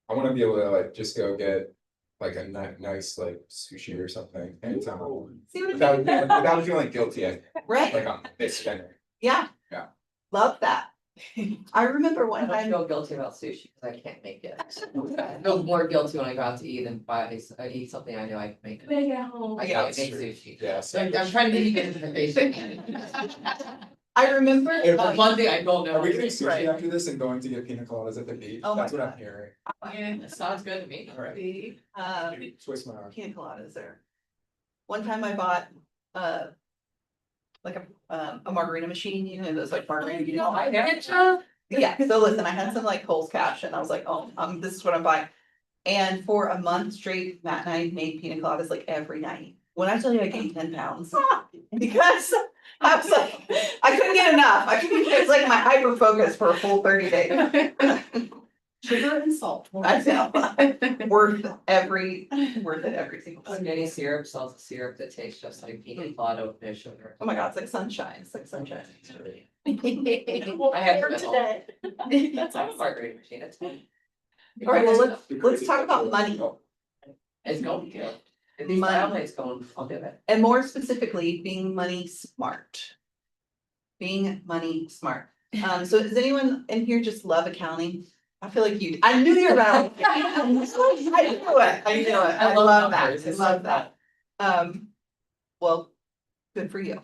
I wanna be able to like just go get like a nice like sushi or something anytime I want.
See what
Without,
I mean?
without feeling guilty, like
Right,
I'm a big spender.
yeah.
Yeah.
Love that. I remember
I
one
don't
time,
feel guilty about sushi because I can't make it. I feel more guilty when I go out to eat and I eat something I know I can make.
Make it at home.
I
That's
can't make
true.
sushi.
Yeah,
So
so
I'm trying to give you guys information.
I remember,
Hey,
That's one thing I don't know.
are we getting sushi
Right.
after this and going to get pina coladas at the beach?
Oh my
That's what I'm
God.
hearing.
Yeah, sounds good to me.
Alright. Twist my arm.
pina coladas there. One time I bought, like a margarita machine, you know, those like margarita.
You know, I
Yeah.
get you.
Yeah, so listen, I had some like Kohl's cash and I was like, oh, this is what I'm buying. And for a month straight, Matt and I made pina coladas like every night. When I tell you I gained 10 pounds, because I was like, I couldn't get enough. I couldn't, it's like my hyper focus for a full 30 days.
Sugar and salt.
I know, worth it every single time.
Skinny syrup sells a syrup that tastes just like pina colada with no sugar.
Oh my God, it's like sunshine, it's like sunshine.
I had
For
to
today.
That's a margarita machine, it's fine.
All right, well, let's talk about money.
It's going to. If these
Money.
families going, I'll do it.
And more specifically, being money smart. Being money smart. So does anyone in here just love accounting? I feel like you, I knew you were about. I knew it, I love that,
numbers,
I
it's
love
like
that. Well, good for you.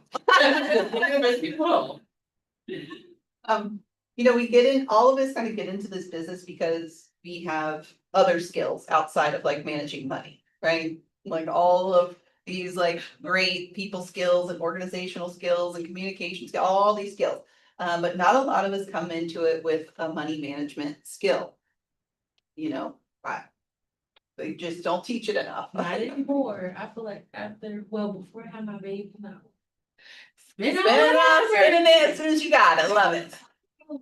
You know, we get in, all of us kind of get into this business because we have other skills outside of like managing money, right? Like all of these like great people skills and organizational skills and communication skills, all these skills. But not a lot of us come into it with a money management skill. You know, they just don't teach it enough.
Not anymore. I feel like after, well, before I had my baby, no. Spend
Spend it on, spending it as soon as you got it, love it.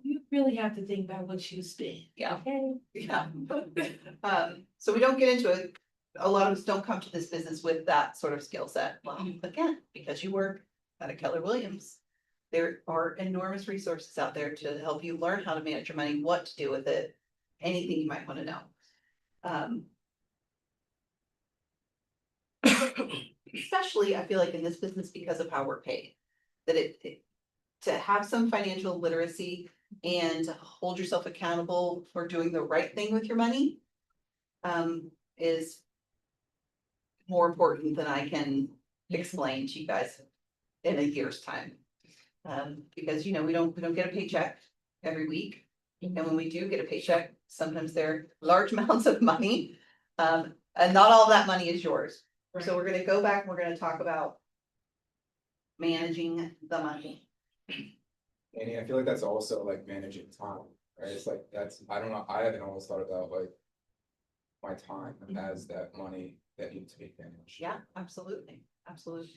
You really have to think about what you spend.
Yeah.
Okay.
Yeah. So we don't get into it. A lot of us don't come to this business with that sort of skill set. Well, again, because you work at a Keller Williams. There are enormous resources out there to help you learn how to manage your money, what to do with it, anything you might want to know. Especially, I feel like in this business because of how we're paid, that to have some financial literacy and to hold yourself accountable for doing the right thing with your money is more important than I can explain to you guys in a year's time. Because you know, we don't get a paycheck every week. And when we do get a paycheck, sometimes they're large amounts of money. And not all that money is yours. So we're gonna go back, and we're gonna talk about managing the money.
And I feel like that's also like managing time, right? It's like, that's, I don't know, I haven't always thought about like my time as that money that needs to be managed.
Yeah, absolutely, absolutely.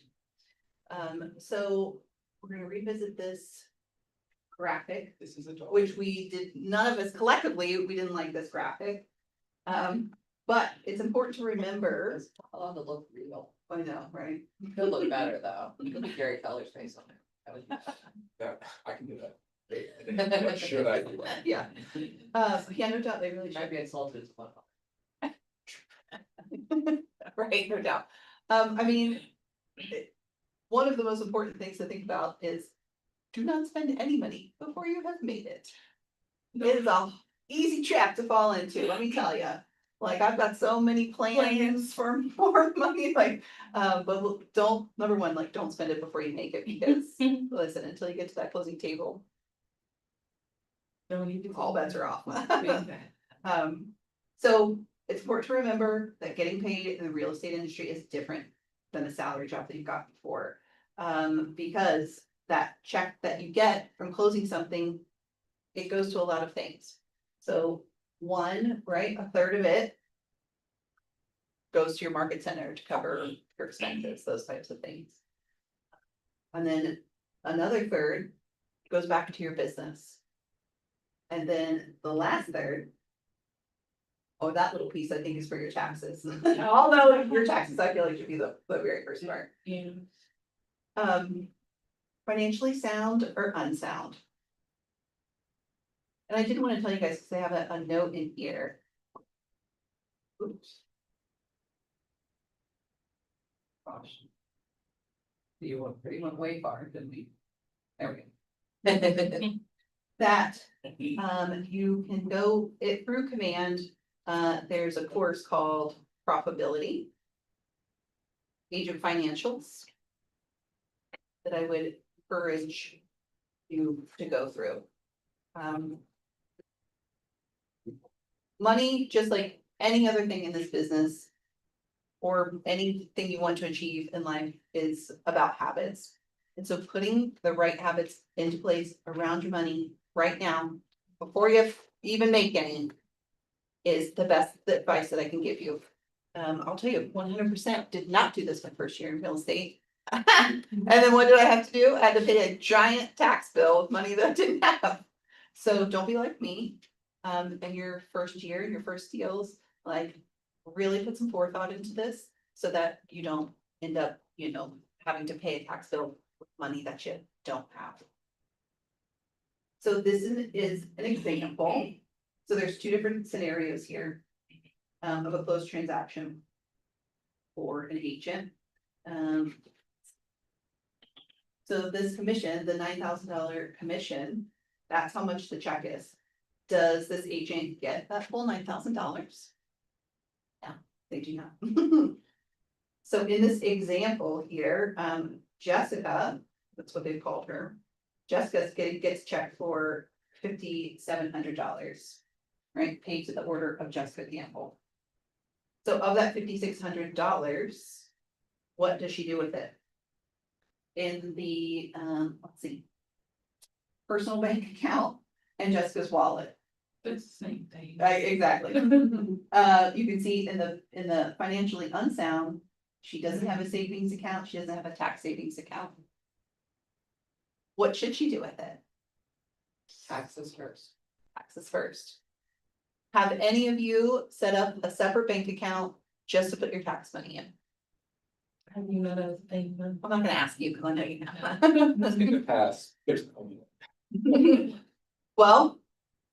So we're gonna revisit this graphic,
This is a dog.
which we did, none of us collectively, we didn't like this graphic. But it's important to remember,
I love to look real.
I know, right?
It'll look better though. Look at Gary Keller's face on it. That would be-
That, I can do that. Should I do that?
Yeah, yeah, no doubt, they really
Might
should,
be insulted as well.
right, no doubt. I mean, one of the most important things to think about is do not spend any money before you have made it. It is a easy trap to fall into, let me tell you. Like, I've got so many plans for more money, like, but don't, number one, like, don't spend it before you make it, because listen, until you get to that closing table,
Don't need to.
all bets are off. So it's important to remember that getting paid in the real estate industry is different than the salary job that you got before. Because that check that you get from closing something, it goes to a lot of things. So one, right, a third of it goes to your market center to cover your expenses, those types of things. And then another third goes back to your business. And then the last third, oh, that little piece I think is for your taxes. Although your taxes, I feel like should be the very first part.
Yeah.
Financially sound or unsound? And I did want to tell you guys, because I have a note in here. Oops. Gosh. You went way far, didn't we? There we go. That, you can go it through command, there's a course called Profitability. Age of Financials. That I would encourage you to go through. Money, just like any other thing in this business. Or anything you want to achieve in life is about habits. And so putting the right habits into place around your money right now, before you even make any. Is the best advice that I can give you. I'll tell you, 100% did not do this my first year in real estate. And then what did I have to do? I had to pay a giant tax bill with money that I didn't have. So don't be like me. In your first year, your first deals, like really put some forethought into this so that you don't end up, having to pay a tax bill with money that you don't have. So this is an example. So there's two different scenarios here. Of a closed transaction. For an agent. So this commission, the $9,000 commission, that's how much the check is. Does this agent get that full $9,000? No, they do not. So in this example here, Jessica, that's what they've called her. Jessica gets checked for $5,700, right? Paid to the order of Jessica Campbell. So of that $5,600, what does she do with it? In the, let's see. Personal bank account and Jessica's wallet.
It's the same thing.
Exactly. You can see in the financially unsound, she doesn't have a savings account, she doesn't have a tax savings account. What should she do with it?
Taxes first.
Taxes first. Have any of you set up a separate bank account just to put your tax money in?
Have you know that's a thing?
I'm not gonna ask you because I know you have.
In the past, there's.
Well,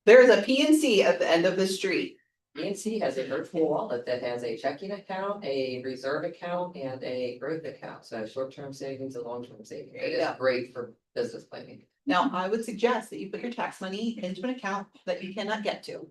there is a PNC at the end of the street.
PNC has a virtual wallet that has a checking account, a reserve account, and a growth account, so short-term savings and long-term savings.
There you
It is
go.
great for business planning.
Now, I would suggest that you put your tax money into an account that you cannot get to.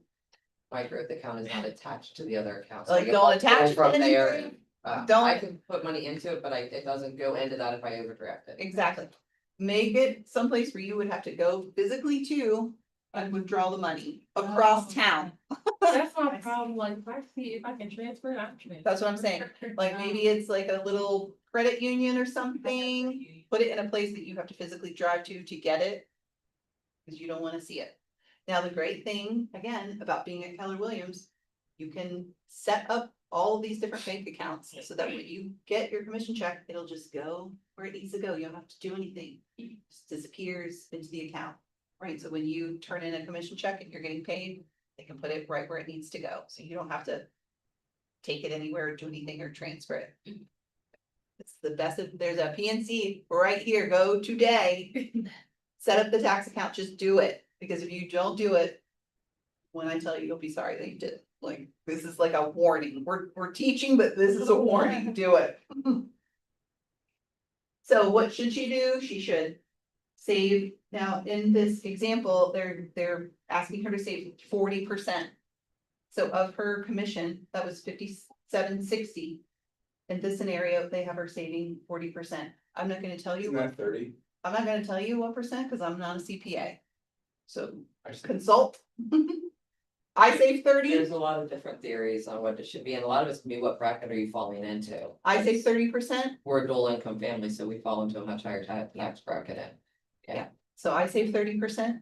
My growth account is not attached to the other accounts.
Like, don't attach it
From
to
there.
anything.
I
Don't-
can put money into it, but it doesn't go into that if I overdraft it.
Exactly. Make it someplace where you would have to go physically to and withdraw the money across town.
That's my problem, like, if I can transfer, I can transfer.
That's what I'm saying. Like maybe it's like a little credit union or something. Put it in a place that you have to physically drive to get it. Because you don't wanna see it. Now, the great thing, again, about being at Keller Williams, you can set up all of these different bank accounts so that when you get your commission check, it'll just go where it needs to go. You don't have to do anything. It just disappears into the account, right? So when you turn in a commission check and you're getting paid, they can put it right where it needs to go. So you don't have to take it anywhere, do anything or transfer it. It's the best. There's a PNC right here. Go today. Set up the tax account, just do it, because if you don't do it. When I tell you, you'll be sorry that you did, like, this is like a warning, we're teaching, but this is a warning, do it. So what should she do? She should save, now in this example, they're asking her to save 40%. So of her commission, that was $5,760. In this scenario, they have her saving 40%. I'm not gonna tell you
Isn't
what.
that 30?
I'm not gonna tell you what percent, cause I'm not a CPA. So
I just-
consult. I say 30,
There's a lot of different theories on what it should be, and a lot of it's gonna be what bracket are you falling into?
I say 30%,
We're a dual income family, so we fall into a much higher tax bracket.
so I say 30%.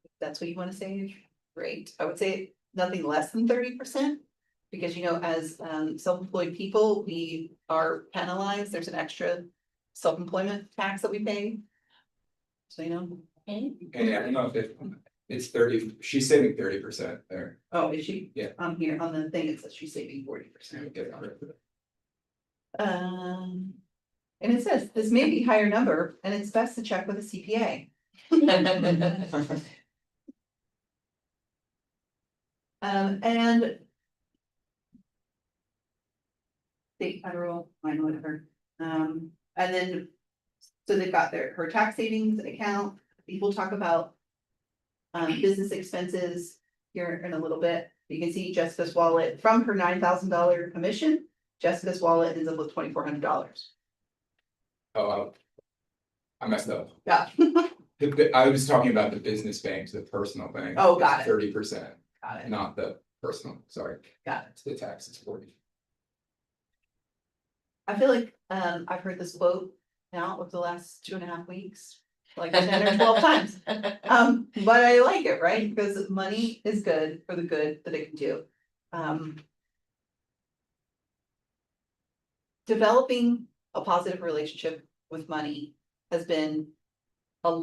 If that's what you wanna save, great, I would say nothing less than 30%. Because as self-employed people, we are penalized, there's an extra self-employment tax that we pay. So
And
And I don't know if it's 30, she's saving 30% there.
oh, is she?
Yeah.
Here on the thing, it says she's saving 40%. And it says, this may be higher number, and it's best to check with a CPA. And state, federal, mine, whatever. And then, so they've got her tax savings account, we'll talk about. Business expenses here in a little bit, you can see Jessica's wallet, from her $9,000 commission, Jessica's wallet ends up with $2,400.
Oh, I messed up.
Yeah,
I was talking about the business bank, the personal bank.
Oh, got it.
30%,
got it,
not the personal, sorry,
got it.
the tax is 40.
I feel like, I've heard this quote now over the last 2.5 weeks, like 10 or 12 times. But I like it, right? Because money is good for the good that it can do. Developing a positive relationship with money has been a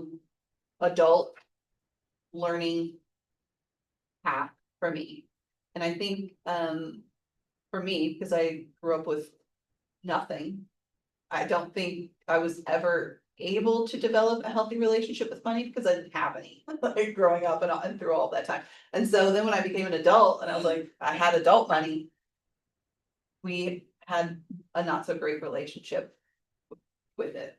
adult learning path for me. And I think, for me, because I grew up with nothing, I don't think I was ever able to develop a healthy relationship with money because I didn't have any, like growing up and through all that time. And so then when I became an adult and I was like, I had adult money, we had a not so great relationship with it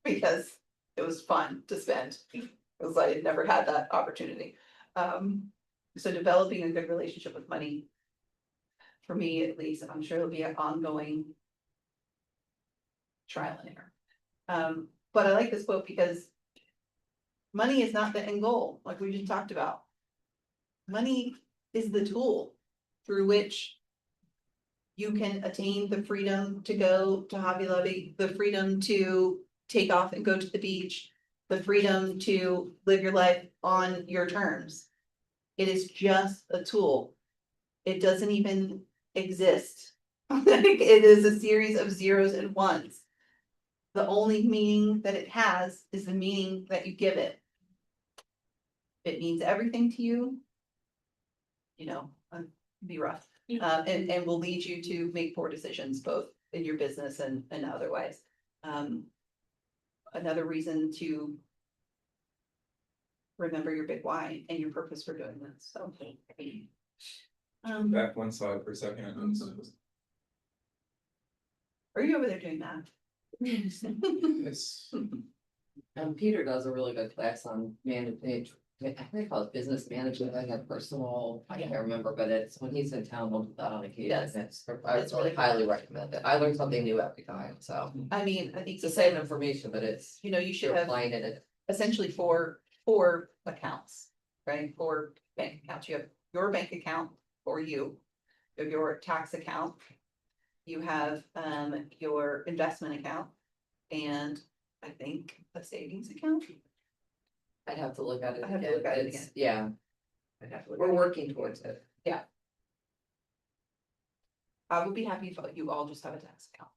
because it was fun to spend, because I had never had that opportunity. So developing a good relationship with money, for me at least, I'm sure it'll be an ongoing trial and error. But I like this quote because money is not the end goal, like we just talked about. Money is the tool through which you can attain the freedom to go to Hobby Lobby, the freedom to take off and go to the beach, the freedom to live your life on your terms. It is just a tool. It doesn't even exist. It is a series of zeros and ones. The only meaning that it has is the meaning that you give it. It means everything to you. You know, be rough, and will lead you to make poor decisions, both in your business and otherwise. Another reason to remember your big why and your purpose for doing this, so.
Back one slide for a second.
Are you over there doing that?
It's,
Peter does a really good class on management. I think they call it business management, like a personal, I can't remember, but it's when he's in town, we'll do that on occasion.
Yes.
I
It's
really
really
highly recommend it. I learn something new every time, so.
I mean, I think
It's the same information, but it's,
you know, you should
you're
have
applying it.
essentially four accounts, right? 4 bank accounts. You have your bank account for you, you have your tax account, you have your investment account, and I think a savings account.
I'd have to look at it
I'd have to
again.
look at it
It's-
again.
Yeah,
I'd have to look
we're
at it.
working towards it.
I would be happy if you all just have a tax account.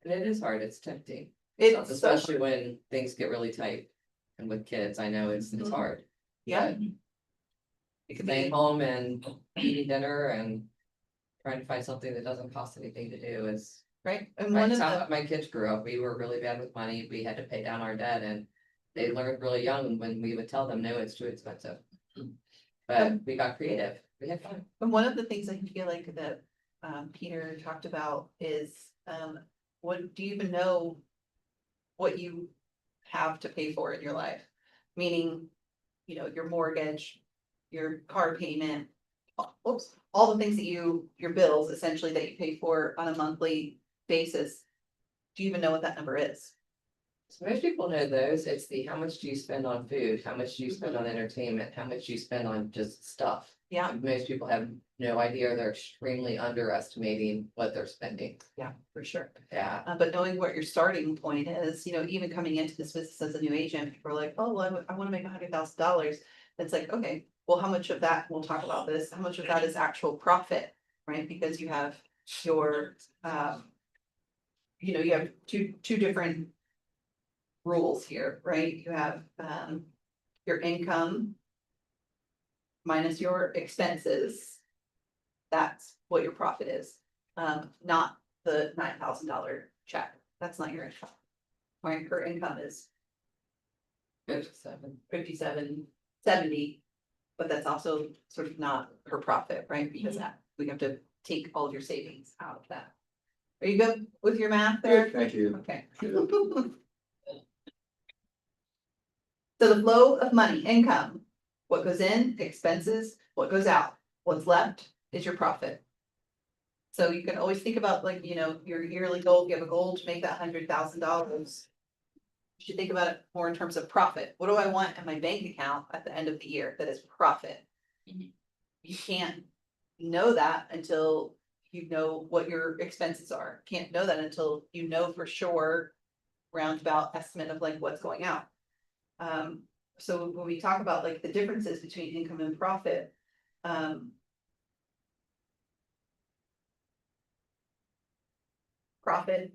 And it is hard, it's tempting,
It's so,
especially when things get really tight. And with kids, I know it's
Mhm.
hard.
yeah. It could
Staying
be,
home and eating dinner and trying to find something that doesn't cost anything to do is.
right, and one
Right,
of
how
the,
my kids grew up, we were really bad with money, we had to pay down our debt and they learned really young when we would tell them, no, it's too expensive. But we got creative, we had fun.
and one of the things I feel like that Peter talked about is, what do you even know what you have to pay for in your life? Meaning, you know, your mortgage, your car payment, oops, all the things that your bills essentially that you pay for on a monthly basis. Do you even know what that number is?
So most people know those, it's the how much do you spend on food, how much do you spend on entertainment, how much do you spend on just stuff?
Yeah,
Most people have no idea, they're extremely underestimating what they're spending,
yeah, for sure.
yeah.
But knowing what your starting point is, you know, even coming into this business as a new agent, people are like, oh, well, I wanna make $100,000. It's like, okay, well, how much of that, we'll talk about this, how much of that is actual profit, right? Because you have your, you know, you have two different rules here, right? You have, your income minus your expenses. That's what your profit is, not the $9,000 check. That's not your income. My current income is 5770, but that's also sort of not her profit, right? Because that we have to take all of your savings out of that. Are you good with your math there?
Thank you.
Okay. So the flow of money, income, what goes in, expenses, what goes out, what's left is your profit. So you can always think about like, you know, your yearly goal, if you have a goal to make that $100,000. You should think about it more in terms of profit. What do I want in my bank account at the end of the year that is profit? You can't know that until you know what your expenses are. Can't know that until you know for sure roundabout estimate of like what's going out. So when we talk about like the differences between income and profit, profit.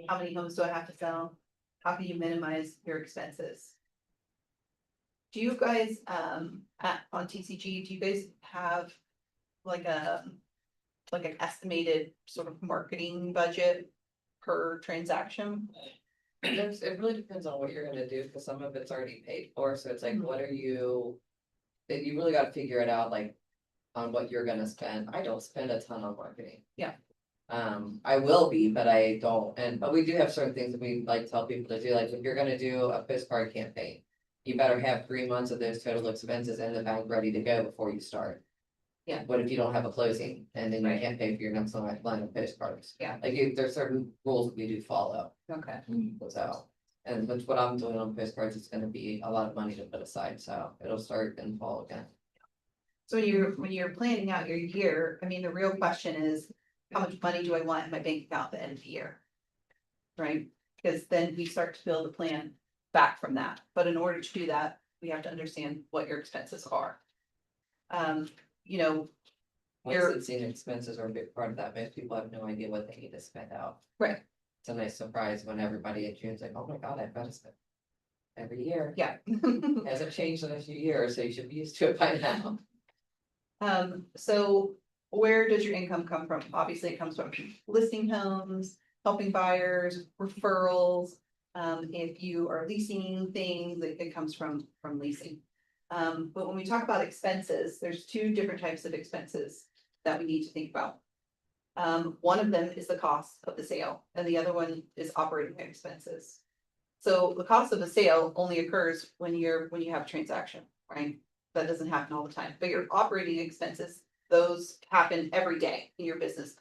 How many homes do I have to sell? How can you minimize your expenses? Do you guys, on TCG, do you guys have like an estimated sort of marketing budget per transaction?
It really depends on what you're gonna do, because some of it's already paid for, so it's like, what are you? That you really gotta figure it out, like, on what you're gonna spend. I don't spend a ton on marketing.
Yeah.
I will be, but I don't, but we do have certain things that we like tell people to do, like, if you're gonna do a postcard campaign. You better have 3 months of those total expenses in the bank ready to go before you start.
Yeah.
What if you don't have a closing, and then you
Right.
can't pay for your next line of postcards?
Yeah.
Like, there's certain rules that we do follow.
Okay.
So, and that's what I'm doing on postcards, it's gonna be a lot of money to put aside, so it'll start in fall again.
So when you're planning out your year, I mean, the real question is, how much money do I want in my bank account at the end of the year? Right? Because then we start to build a plan back from that. But in order to do that, we have to understand what your expenses are. You know, Your-
Licensing expenses are a big part of that, most people have no idea what they need to spend out.
Right.
It's a nice surprise when everybody in June's like, oh my god, I've got to spend. Every year,
yeah.
hasn't changed in a few years, so you should be used to it by now.
So where does your income come from? Obviously, it comes from listing homes, helping buyers, referrals. If you are leasing things, it comes from leasing. But when we talk about expenses, there's two different types of expenses that we need to think about. One of them is the cost of the sale, and the other one is operating expenses. So the cost of the sale only occurs when you have a transaction, right? That doesn't happen all the time, but your operating expenses, those happen every day in your business.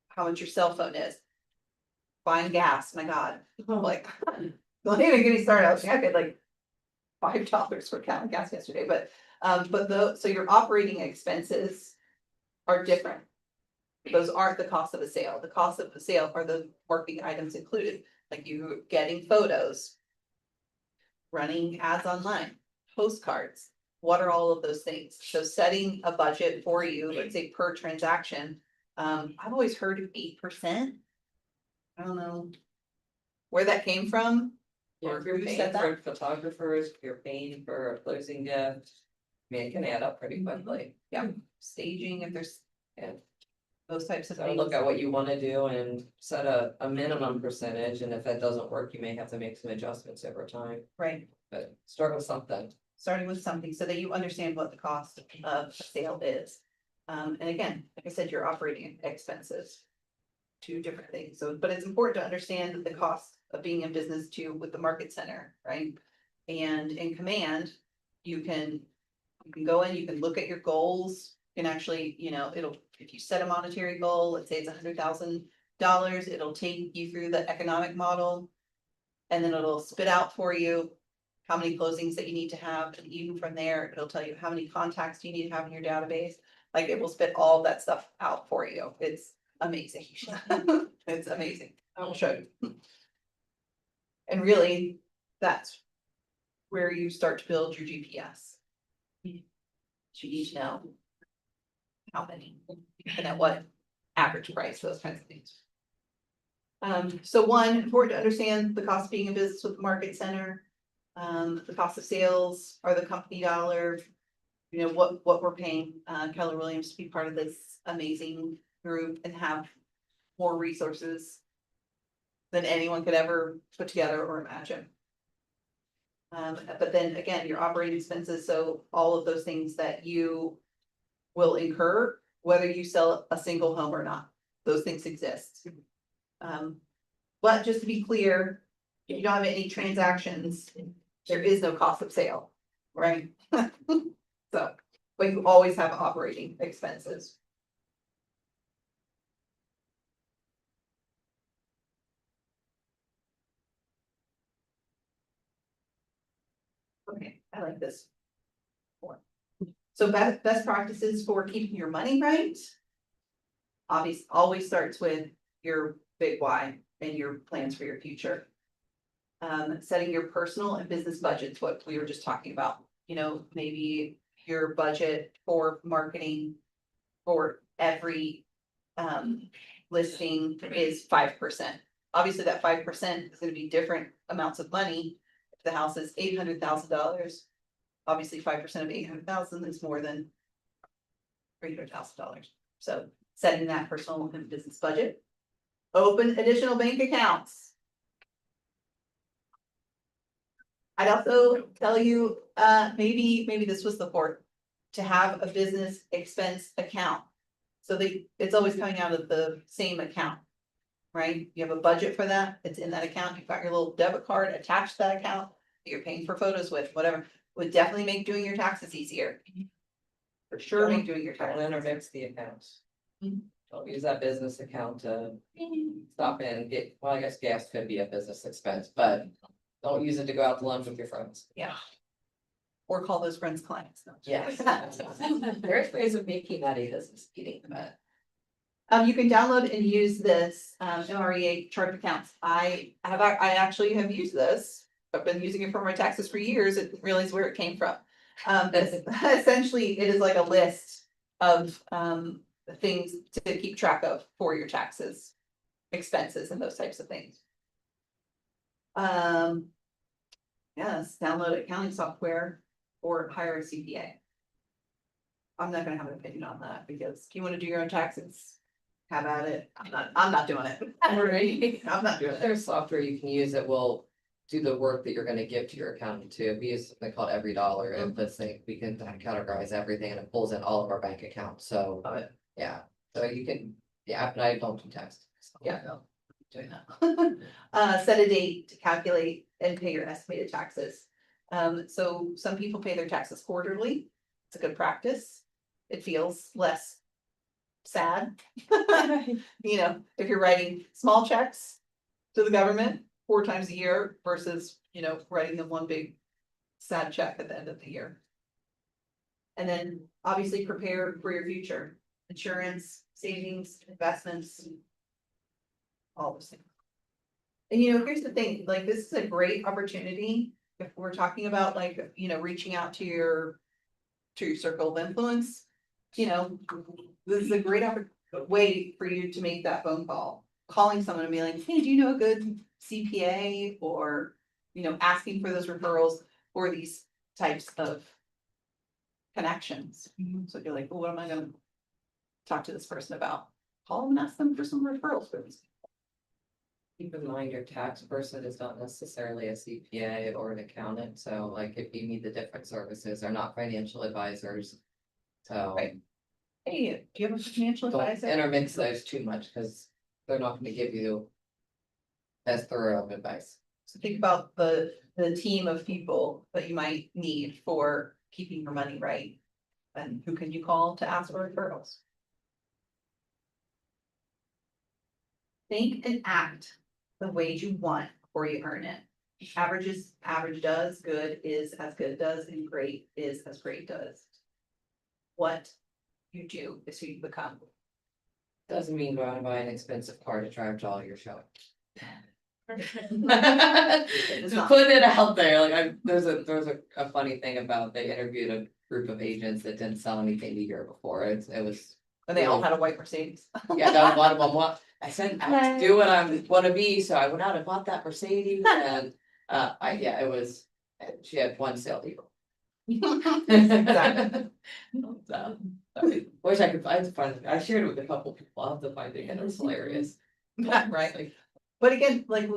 How much your cell phone is. Buying gas, my God, like, don't even get me started, I paid like $5 for a gallon of gas yesterday, but so your operating expenses are different. Those aren't the cost of a sale. The cost of the sale are the marketing items included, like you getting photos, running ads online, postcards. What are all of those things? So setting a budget for you, let's say per transaction. I've always heard of 8%. I don't know where that came from.
Yeah,
Or
if you're
who
paying
said that?
for photographers, if you're paying for a closing gift. I mean, it can add up pretty quickly.
Yeah, staging, if there's
Yeah.
those types of
So
things.
look at what you wanna do and set a minimum percentage, and if that doesn't work, you may have to make some adjustments over time,
Right,
but start with something.
starting with something so that you understand what the cost of a sale is. And again, like I said, your operating expenses. Two different things, so, but it's important to understand the cost of being in business too with the market center, right? And in Command, you can go in, you can look at your goals, you can actually, you know, if you set a monetary goal, let's say it's $100,000, it'll take you through the economic model. And then it'll spit out for you how many closings that you need to have, and even from there, it'll tell you how many contacts you need to have in your database. Like it will spit all that stuff out for you. It's amazing. It's amazing. I will show you. And really, that's where you start to build your GPS. You need to know how many and at what average price, those kinds of things. So one, important to understand the cost of being in business with the market center. The cost of sales are the company dollar. You know, what we're paying Keller Williams to be part of this amazing group and have more resources than anyone could ever put together or imagine. But then again, your operating expenses, so all of those things that you will incur whether you sell a single home or not. Those things exist. But just to be clear, if you don't have any transactions, there is no cost of sale, right? So, but you always have operating expenses. Okay, I like this. One. So best practices for keeping your money right. Obviously, always starts with your big why and your plans for your future. Setting your personal and business budgets, what we were just talking about, you know, maybe your budget for marketing for every listing is 5%. Obviously, that 5% is gonna be different amounts of money. If the house is $800,000, obviously 5% of 800,000 is more than $300,000. So setting that personal and business budget. Open additional bank accounts. I'd also tell you, maybe this was the fourth, to have a business expense account. So it's always coming out of the same account, right? You have a budget for that, it's in that account, you've got your little debit card attached to that account, that you're paying for photos with, whatever, would definitely make doing your taxes easier. For sure, make doing your
Don't
taxes.
intermix the accounts.
Mhm.
Don't use that business account to stop in and get, well, I guess gas could be a business expense, but don't use it to go out to lunch with your friends.
Yeah. Or call those friends clients. No.
Yes. There's ways of making that a business meeting, but.
You can download and use this MREA chart accounts. I actually have used this. I've been using it for my taxes for years. I didn't realize where it came from. Essentially, it is like a list of things to keep track of for your taxes, expenses and those types of things. Yes, download accounting software or hire a CPA. I'm not gonna have an opinion on that because if you wanna do your own taxes, have at it. I'm not doing it.
Right.
I'm not doing it.
There's software you can use that will do the work that you're gonna give to your accountant too. We use something called Every Dollar, and let's say we can categorize everything and it pulls in all of our bank accounts, so.
Love it.
Yeah, so you can, yeah, but I don't do text. so.
Yeah, no, doing that. Set a date to calculate and pay your estimated taxes. So some people pay their taxes quarterly. It's a good practice. It feels less sad. You know, if you're writing small checks to the government 4 times a year versus, you know, writing them one big sad check at the end of the year. And then obviously prepare for your future, insurance, savings, investments. All those things. And you know, here's the thing, like, this is a great opportunity if we're talking about like, you know, reaching out to your circle of influence. You know, this is a great way for you to make that phone call, calling someone and be like, hey, do you know a good CPA? Or, you know, asking for those referrals for these types of connections. So you're like, well, what am I gonna talk to this person about? Call them and ask them for some referrals for these.
Keep in mind, your tax person is not necessarily a CPA or an accountant, so like if you need the different services, they're not financial advisors. So
Right. Hey, do you have a financial
don't
advisor?
intermix those too much, because they're not gonna give you as thorough of advice.
So think about the team of people that you might need for keeping your money right. And who can you call to ask for referrals? Think and act the way you want before you earn it. Average does, good is as good does, and great is as great does. What you do is who you become.
Doesn't mean go out and buy an expensive car to drive to all your showing.
It's not.
Put it out there, like there's a funny thing about, they interviewed a group of agents that didn't sell anything the year before, it was.
And they all had a white Mercedes.
Yeah, that one of them, I said, I have to do what I wanna be, so I went out and bought that Mercedes and, it was, she had one sale deal.
Exactly.
So, wish I could find, I shared it with a couple people, I'll have to find it, and it was hilarious.
Right. But again, like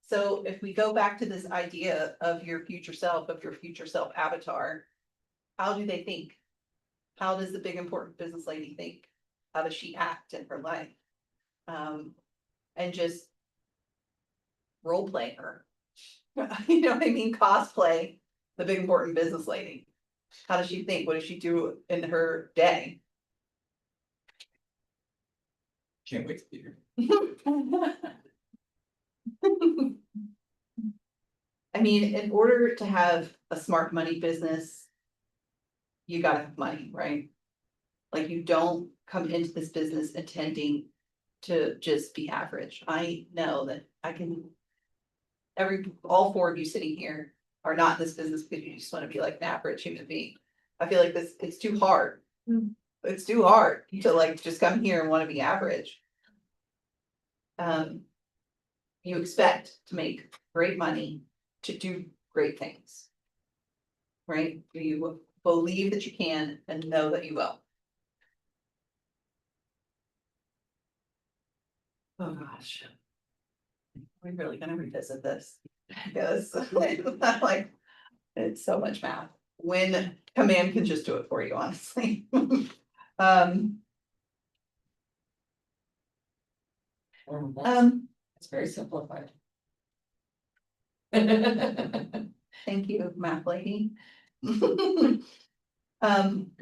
so if we go back to this idea of your future self avatar, how do they think? How does the big important business lady think? how does she act in her life? And just role play her. You know what I mean? Cosplay the big important business lady. How does she think? What does she do in her day?
Can't wait to be here.
I mean, in order to have a smart money business. You gotta have money, right? Like you don't come into this business intending to just be average. I know that I can. All four of you sitting here are not in this business because you just wanna be like an average human being. I feel like it's too hard. It's too hard to like just come here and wanna be average. You expect to make great money, to do great things. Right? You believe that you can and know that you will. Oh, gosh. We're really gonna revisit this, because I'm like, it's so much math, when command can just do it for you, honestly.
It's very simplified.
Thank you, math lady.
Big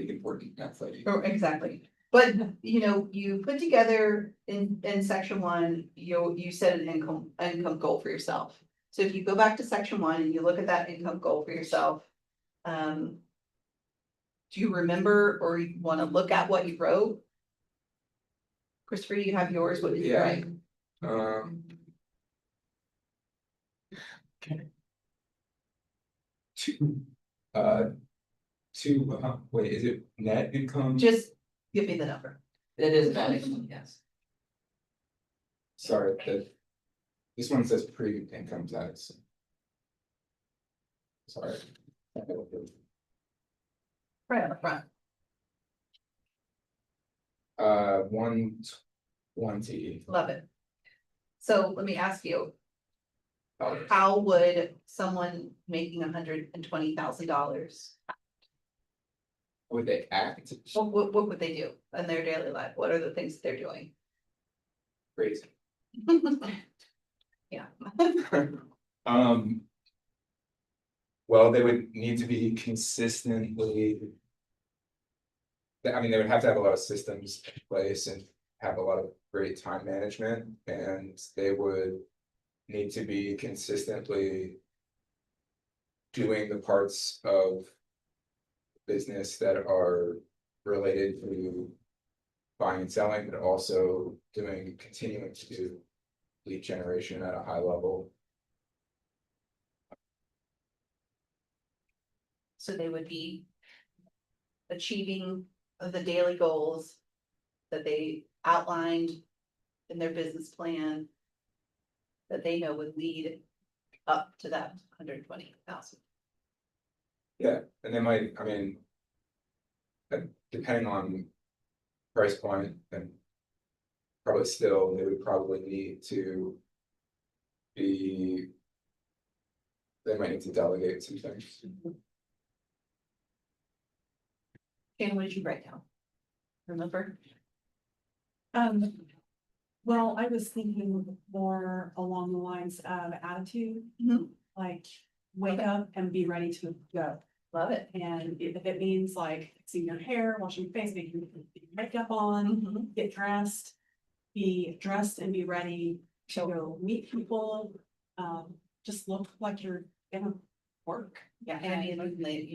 important math lady.
Oh, exactly, but you know, you put together in section one, you set an income goal for yourself. So if you go back to section one and you look at that income goal for yourself. Do you remember or you wanna look at what you wrote? Christopher, you have yours, what did you
Yeah.
write?
Okay. Wait, is it net income?
Just give me the number.
It is valid, yes.
Sorry, this one says pre-income tax. Sorry.
Right on the front.
120.
Love it. So let me ask you, how would someone making $120,000,
Would they act
what would they do in their daily life? What are the things that they're doing?
crazy?
Yeah.
Well, they would need to be consistently. I mean, they would have to have a lot of systems in place and have a lot of great time management, and they would need to be consistently doing the parts of business that are related to buying and selling, but also continuing to do lead generation at a high level.
So they would be achieving the daily goals that they outlined in their business plan that they know would lead up to that 120,000.
Yeah, and they might, I mean. Depending on price point, and probably still, they would probably need to be. They might need to delegate some things.
And what did you write down? Remember?
Well, I was thinking more along the lines of attitude,
Mhm.
like wake up and be ready to go.
Love it.
And if it means like fixing your hair, washing your face, making your makeup on, get dressed. Be dressed and be ready to go meet people, just look like you're gonna work.
Yeah, and you know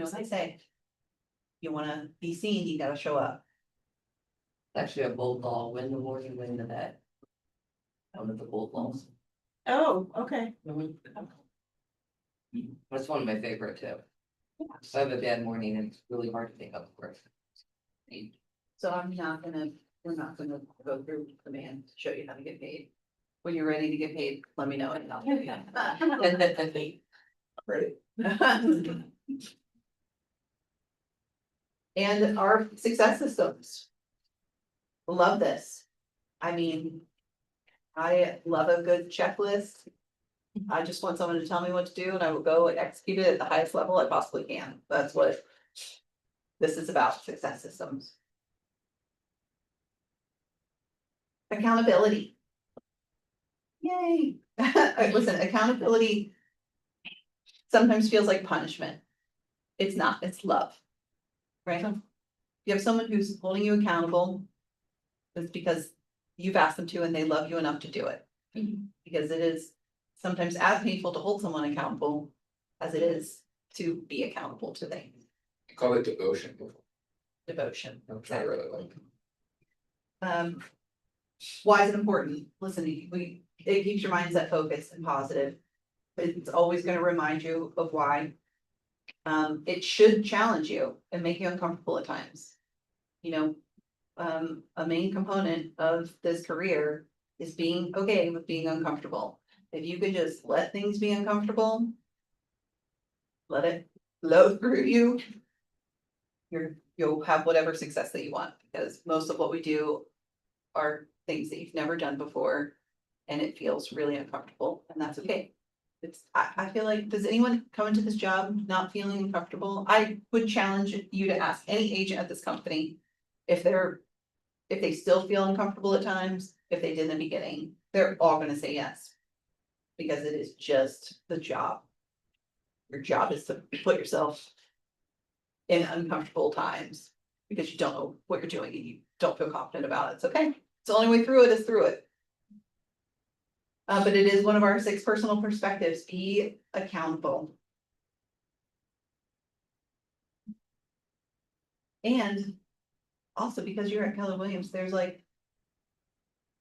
what they say. You wanna be seen, you gotta show up.
Actually, a bold law, win the morning, win the day. One of the bold laws.
Oh, okay.
That's one of my favorite too. So I have a bad morning and it's really hard to think of work.
So we're not gonna go through the man to show you how to get paid. When you're ready to get paid, let me know and I'll tell you.
Ready?
And our success systems. Love this. I mean. I love a good checklist. I just want someone to tell me what to do and I will go and execute it at the highest level I possibly can. That's what. This is about, success systems. Accountability. Yay. Listen, accountability sometimes feels like punishment. It's not, it's love. Right? You have someone who's holding you accountable. It's because you've asked them to and they love you enough to do it. Because it is sometimes as painful to hold someone accountable as it is to be accountable to things.
I call it devotion,
Devotion.
which I really like.
Why is it important? Listen, it keeps your mindset focused and positive. It's always gonna remind you of why. It should challenge you and make you uncomfortable at times. You know, a main component of this career is being okay with being uncomfortable. If you could just let things be uncomfortable. Let it flow through you. You'll have whatever success that you want, because most of what we do are things that you've never done before. And it feels really uncomfortable, and that's okay. I feel like, does anyone come into this job not feeling uncomfortable? I would challenge you to ask any agent at this company. If they still feel uncomfortable at times, if they did in the beginning, they're all gonna say yes. Because it is just the job. Your job is to put yourself in uncomfortable times because you don't know what you're doing and you don't feel confident about it. It's okay. It's the only way through it is through it. But it is one of our 6 personal perspectives. Be accountable. And also, because you're at Keller Williams, there's like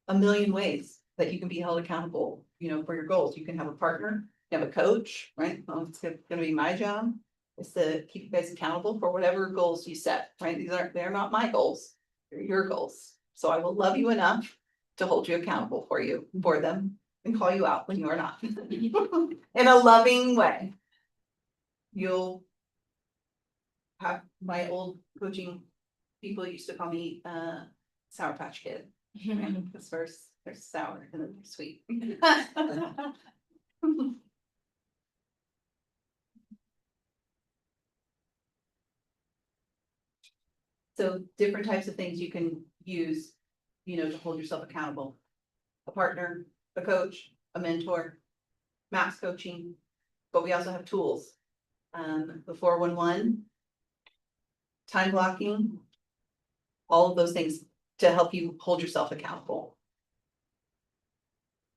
a million ways that you can be held accountable, for your goals. You can have a partner, you have a coach, right? Well, it's gonna be my job is to keep you guys accountable for whatever goals you set, right? They're not my goals, they're your goals. So I will love you enough to hold you accountable for them and call you out when you are not. In a loving way. You'll have my old coaching people used to call me Sour Patch Kid. Because first they're sour and then they're sweet. So different types of things you can use, to hold yourself accountable. A partner, a coach, a mentor, max coaching, but we also have tools. The 411, time blocking, all of those things to help you hold yourself accountable.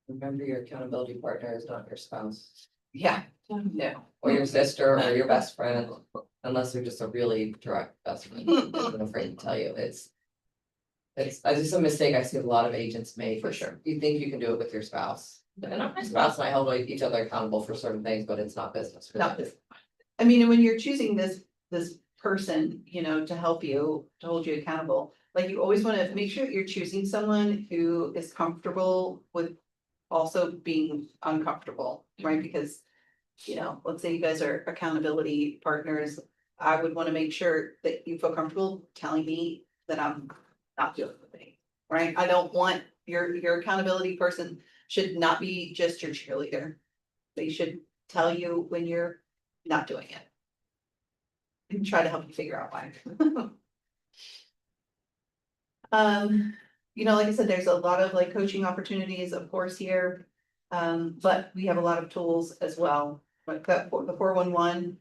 Remember, your accountability partner is not your spouse.
Yeah, no.
Or your sister or your best friend, unless they're just a really direct best friend. I'm afraid to tell you, it's just a mistake I see a lot of agents make.
For sure.
You think you can do it with your spouse. And my spouse and I hold each other accountable for certain things, but it's not business.
Not this. I mean, when you're choosing this person, to help you, to hold you accountable, like you always want to make sure that you're choosing someone who is comfortable with also being uncomfortable, right? Because, let's say you guys are accountability partners. I would want to make sure that you feel comfortable telling me that I'm not doing the thing, right? I don't want your accountability person should not be just your cheerleader. They should tell you when you're not doing it. And try to help you figure out why. Like I said, there's a lot of like coaching opportunities, of course, here. But we have a lot of tools as well, like the 411,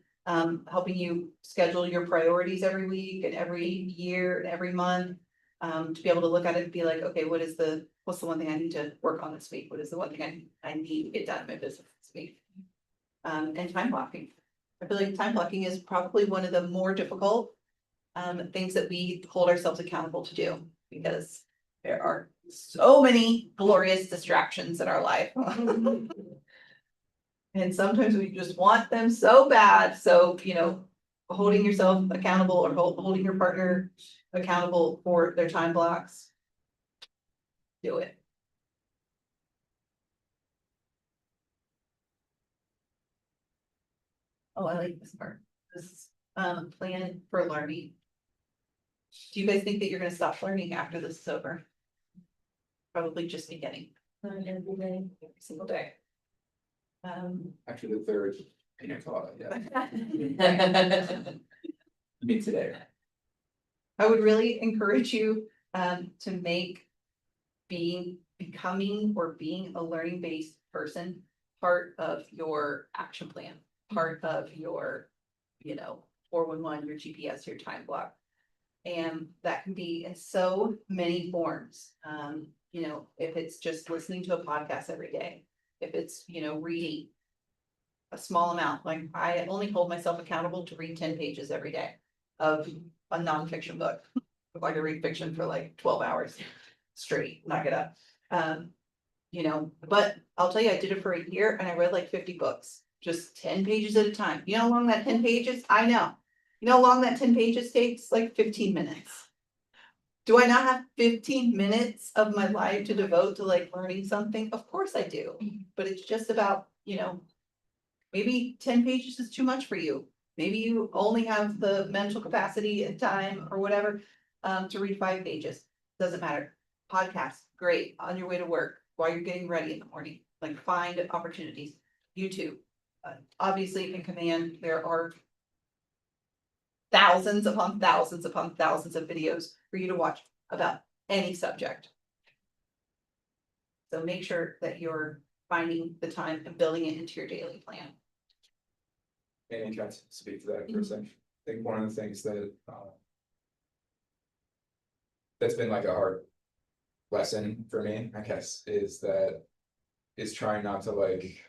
helping you schedule your priorities every week and every year and every month. To be able to look at it and be like, okay, what's the one thing I need to work on this week? What is the one thing I need to get done in my business this week? And time blocking. I feel like time blocking is probably one of the more difficult things that we hold ourselves accountable to do, because there are so many glorious distractions in our life. And sometimes we just want them so bad. So, holding yourself accountable or holding your partner accountable for their time blocks. Do it. Oh, I like this part. This is plan for learning. Do you guys think that you're gonna stop learning after this is over? Probably just beginning. Every single day.
Actually, the third pina colada, yeah. Me today.
I would really encourage you to make becoming or being a learning-based person, part of your action plan, part of your, 411, your GPS, your time block. And that can be in so many forms. If it's just listening to a podcast every day, if it's, reading a small amount, like I only hold myself accountable to read 10 pages every day of a nonfiction book. If I could read fiction for like 12 hours straight, knock it up. But I'll tell you, I did it for a year and I read like 50 books, just 10 pages at a time. You know how long that 10 pages? I know. You know how long that 10 pages takes? Like 15 minutes. Do I not have 15 minutes of my life to devote to like learning something? Of course I do, but it's just about, maybe 10 pages is too much for you. Maybe you only have the mental capacity and time or whatever to read 5 pages. Doesn't matter. Podcast, great. On your way to work, while you're getting ready in the morning, like find opportunities. YouTube, obviously in command, there are thousands upon thousands upon thousands of videos for you to watch about any subject. So make sure that you're finding the time and building it into your daily plan.
And can I speak to that for a second? I think one of the things that, that's been like a hard lesson for me, I guess, is trying not to like,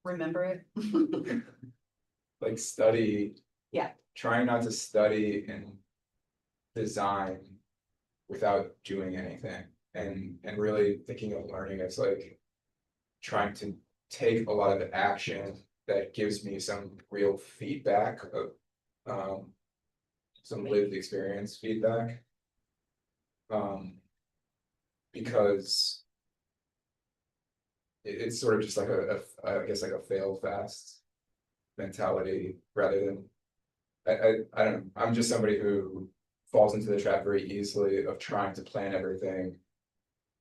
Remember it.
like study.
Yeah.
Trying not to study and design without doing anything, and really thinking of learning as like trying to take a lot of action that gives me some real feedback of some lived experience feedback. Because it's sort of just like I guess like a fail fast mentality rather than I don't know. I'm just somebody who falls into the trap very easily of trying to plan everything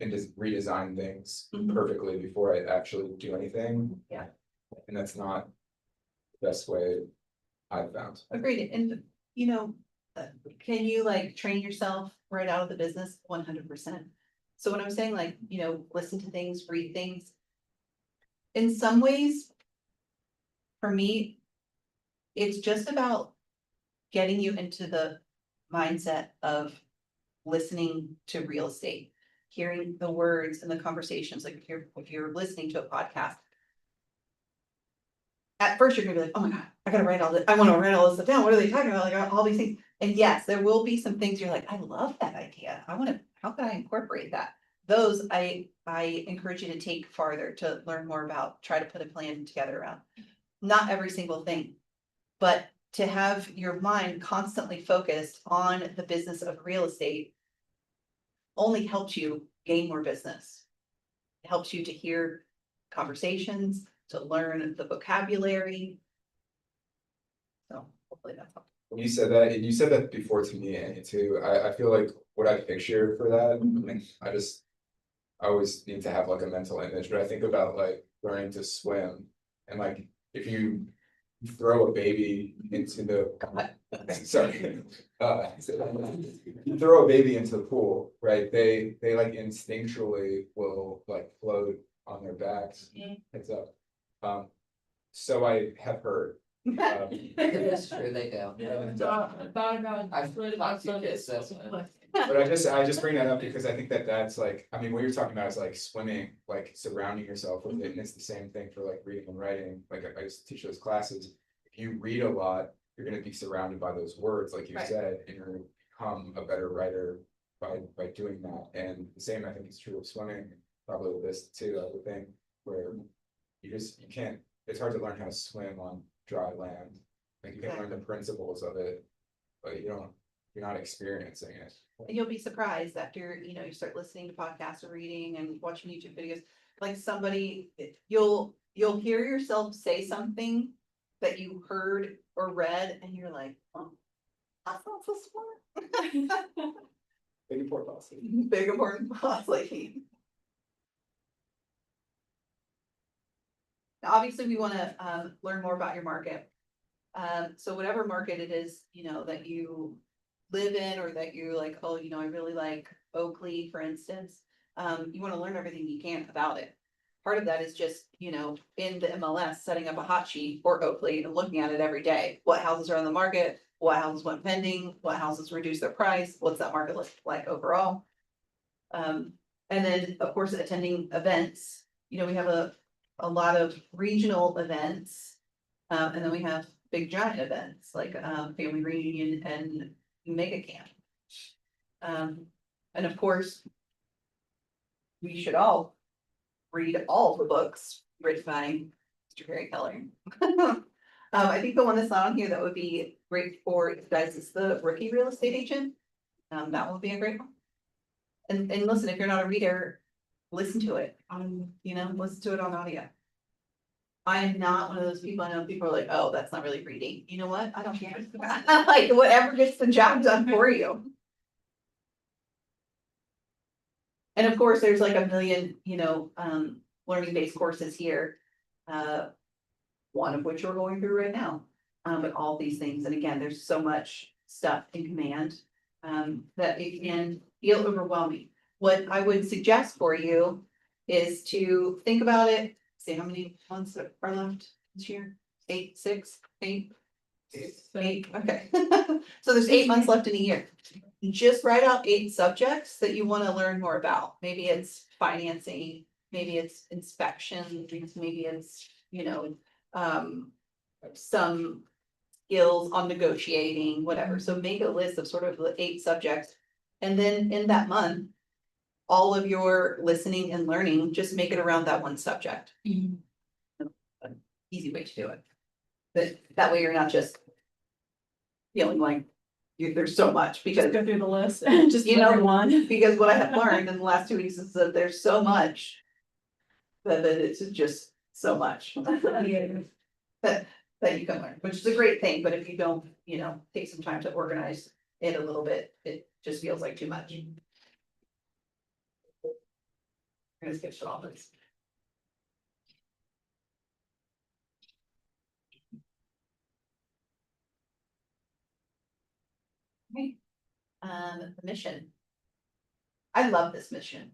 and just redesign things
Mhm.
perfectly before I actually do anything.
Yeah.
And that's not the best way I've found.
Agreed, and can you like train yourself right out of the business? 100%. So when I'm saying like, listen to things, read things. In some ways. For me. It's just about. Getting you into the mindset of listening to real estate. Hearing the words and the conversations, like if you're listening to a podcast. At first, you're gonna be like, oh my God, I gotta write all this, I wanna write all this stuff down, what are they talking about, like all these things. And yes, there will be some things you're like, I love that idea, how can I incorporate that? Those I encourage you to take farther to learn more about, try to put a plan together around. Not every single thing, but to have your mind constantly focused on the business of real estate. Only helps you gain more business. It helps you to hear conversations, to learn the vocabulary. So hopefully that's helpful.
When you said that, and you said that before to me, Annie, too, I feel like what I picture for that, like, I always need to have like a mental image, but I think about like learning to swim. And like, if you throw a baby into the, sorry, you throw a baby into the pool, right? They like instinctually will like float on their backs, heads up. So I have heard.
It's true, they do.
I thought about.
I've talked to kids this way.
But I just bring that up because I think that's like, I mean, what you're talking about is like swimming, like surrounding yourself with it, and it's the same thing for like reading and writing, like I used to teach those classes. If you read a lot, you're gonna be surrounded by those words, like you
Right.
said, and you're gonna become a better writer by doing that, and the same I think is true of swimming, probably with this too, I would think, where you can't, it's hard to learn how to swim on dry land, like you can learn the principles of it, but you're not experiencing it.
And you'll be surprised after, you start listening to podcasts or reading and watching YouTube videos, like somebody, you'll hear yourself say something that you heard or read and you're like, oh, that's not so smart.
Big important policy.
Big important pause, like. Obviously, we wanna learn more about your market. So whatever market it is, that you live in or that you're like, oh, you know, I really like Oakley, for instance. You wanna learn everything you can about it. Part of that is just, you know, in the MLS, setting up a hot sheet for Oakley and looking at it every day. What houses are on the market? What houses went pending? What houses reduced their price? What's that market look like overall? And then, of course, attending events. You know, we have a lot of regional events. And then we have big giant events like family reunion and mega camp. And of course, we should all read all the books written by Mr. Gary Keller. I think the one that's not on here that would be great for you guys is the Rookie Real Estate Agent. That would be a great one. And listen, if you're not a reader, listen to it. You know, listen to it on audio. I am not one of those people. I know people are like, oh, that's not really reading. You know what? I don't care. Like whatever gets the job done for you. And of course, there's like a million, you know, learning-based courses here. One of which we're going through right now. But all these things, and again, there's so much stuff in command. That it can feel overwhelming. What I would suggest for you is to think about it. See how many months are left this year? 8, 6, 8? 8, okay. So there's 8 months left in a year. Just write out 8 subjects that you want to learn more about. Maybe it's financing, maybe it's inspection, maybe it's, you know, some skills on negotiating, whatever. So make a list of sort of the 8 subjects. And then in that month, all of your listening and learning, just make it around that one subject. An easy way to do it. But that way you're not just feeling like there's so much because,
Just go through the list and just
You know,
one.
because what I have learned in the last 2 weeks is that there's so much that it's just so much that you can learn, which is a great thing. But if you don't, you know, take some time to organize it a little bit, it just feels like too much. I'm gonna skip to all this. Okay, the mission. I love this mission.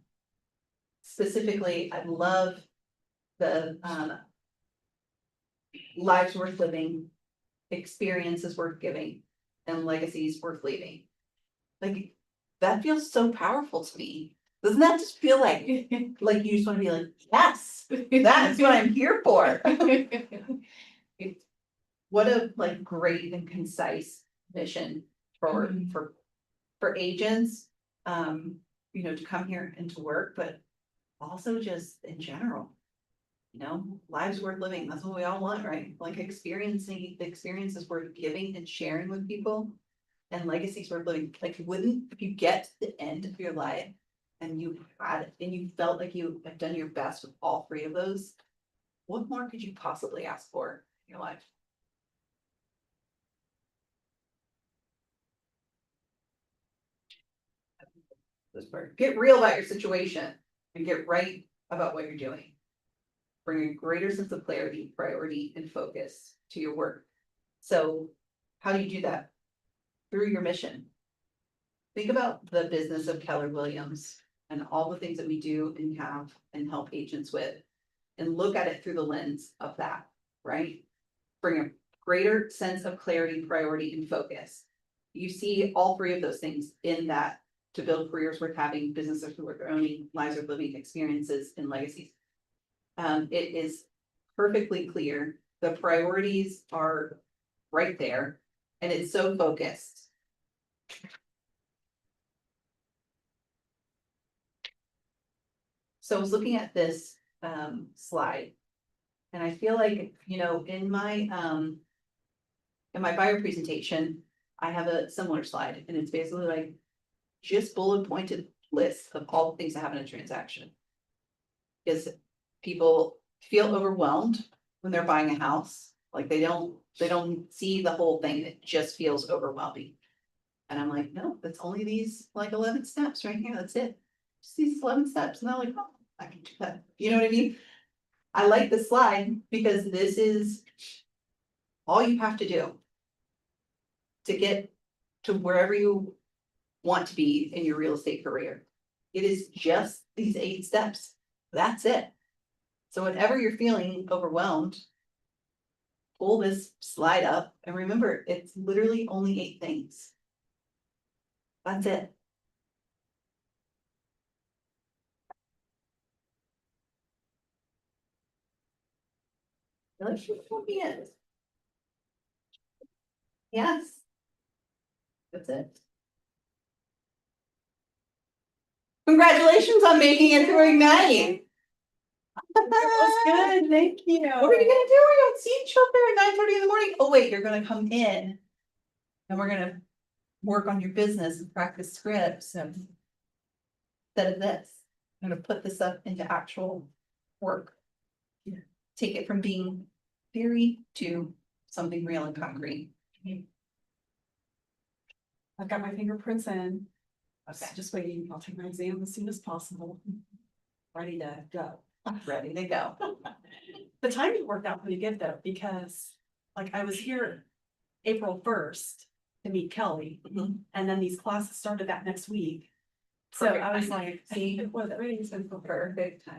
Specifically, I love the lives worth living, experiences worth giving, and legacies worth leaving. Like, that feels so powerful to me. Doesn't that just feel like you just wanna be like, yes, that's what I'm here for. What a like great and concise mission for agents, you know, to come here and to work, but also just in general. You know, lives worth living, that's what we all want, right? Like experiencing the experiences worth giving and sharing with people. And legacies worth living, like wouldn't, if you get to the end of your life and you felt like you have done your best with all 3 of those, what more could you possibly ask for in your life? This part, get real about your situation and get right about what you're doing. Bring a greater sense of clarity, priority, and focus to your work. So how do you do that? Through your mission. Think about the business of Keller Williams and all the things that we do and have and help agents with. And look at it through the lens of that, right? Bring a greater sense of clarity, priority, and focus. You see all 3 of those things in that to build careers worth having, businesses worth owning, lives worth living, experiences, and legacies. It is perfectly clear. The priorities are right there, and it's so focused. So I was looking at this slide, and I feel like, you know, in my bio presentation, I have a similar slide, and it's basically like just bullet pointed lists of all the things that happen in a transaction. Because people feel overwhelmed when they're buying a house, like they don't see the whole thing, it just feels overwhelming. And I'm like, no, that's only these like 11 steps right here, that's it. Just these 11 steps, and they're like, oh, I can do that, you know what I mean? I like this slide because this is all you have to do to get to wherever you want to be in your real estate career. It is just these 8 steps. That's it. So whenever you're feeling overwhelmed, pull this slide up and remember, it's literally only 8 things. That's it. Let's just be it. Yes. That's it. Congratulations on making it through Ignite.
It was good, thank you.
What are you gonna do? We're gonna see each other at 9:30 in the morning. Oh, wait, you're gonna come in. And we're gonna work on your business and practice scripts and. Instead of this, I'm gonna put this up into actual work. Take it from being theory to something real and concrete.
I've got my fingerprints in.
Okay.
Just waiting, I'll take my exam as soon as possible. Ready to go.
Ready to go.
The timing worked out pretty good though, because like I was here April 1st to meet Kelly,
Mhm.
and then these classes started that next week. So
Perfect
I was
timing.
like, see, what everything's been prepared.
Perfect time.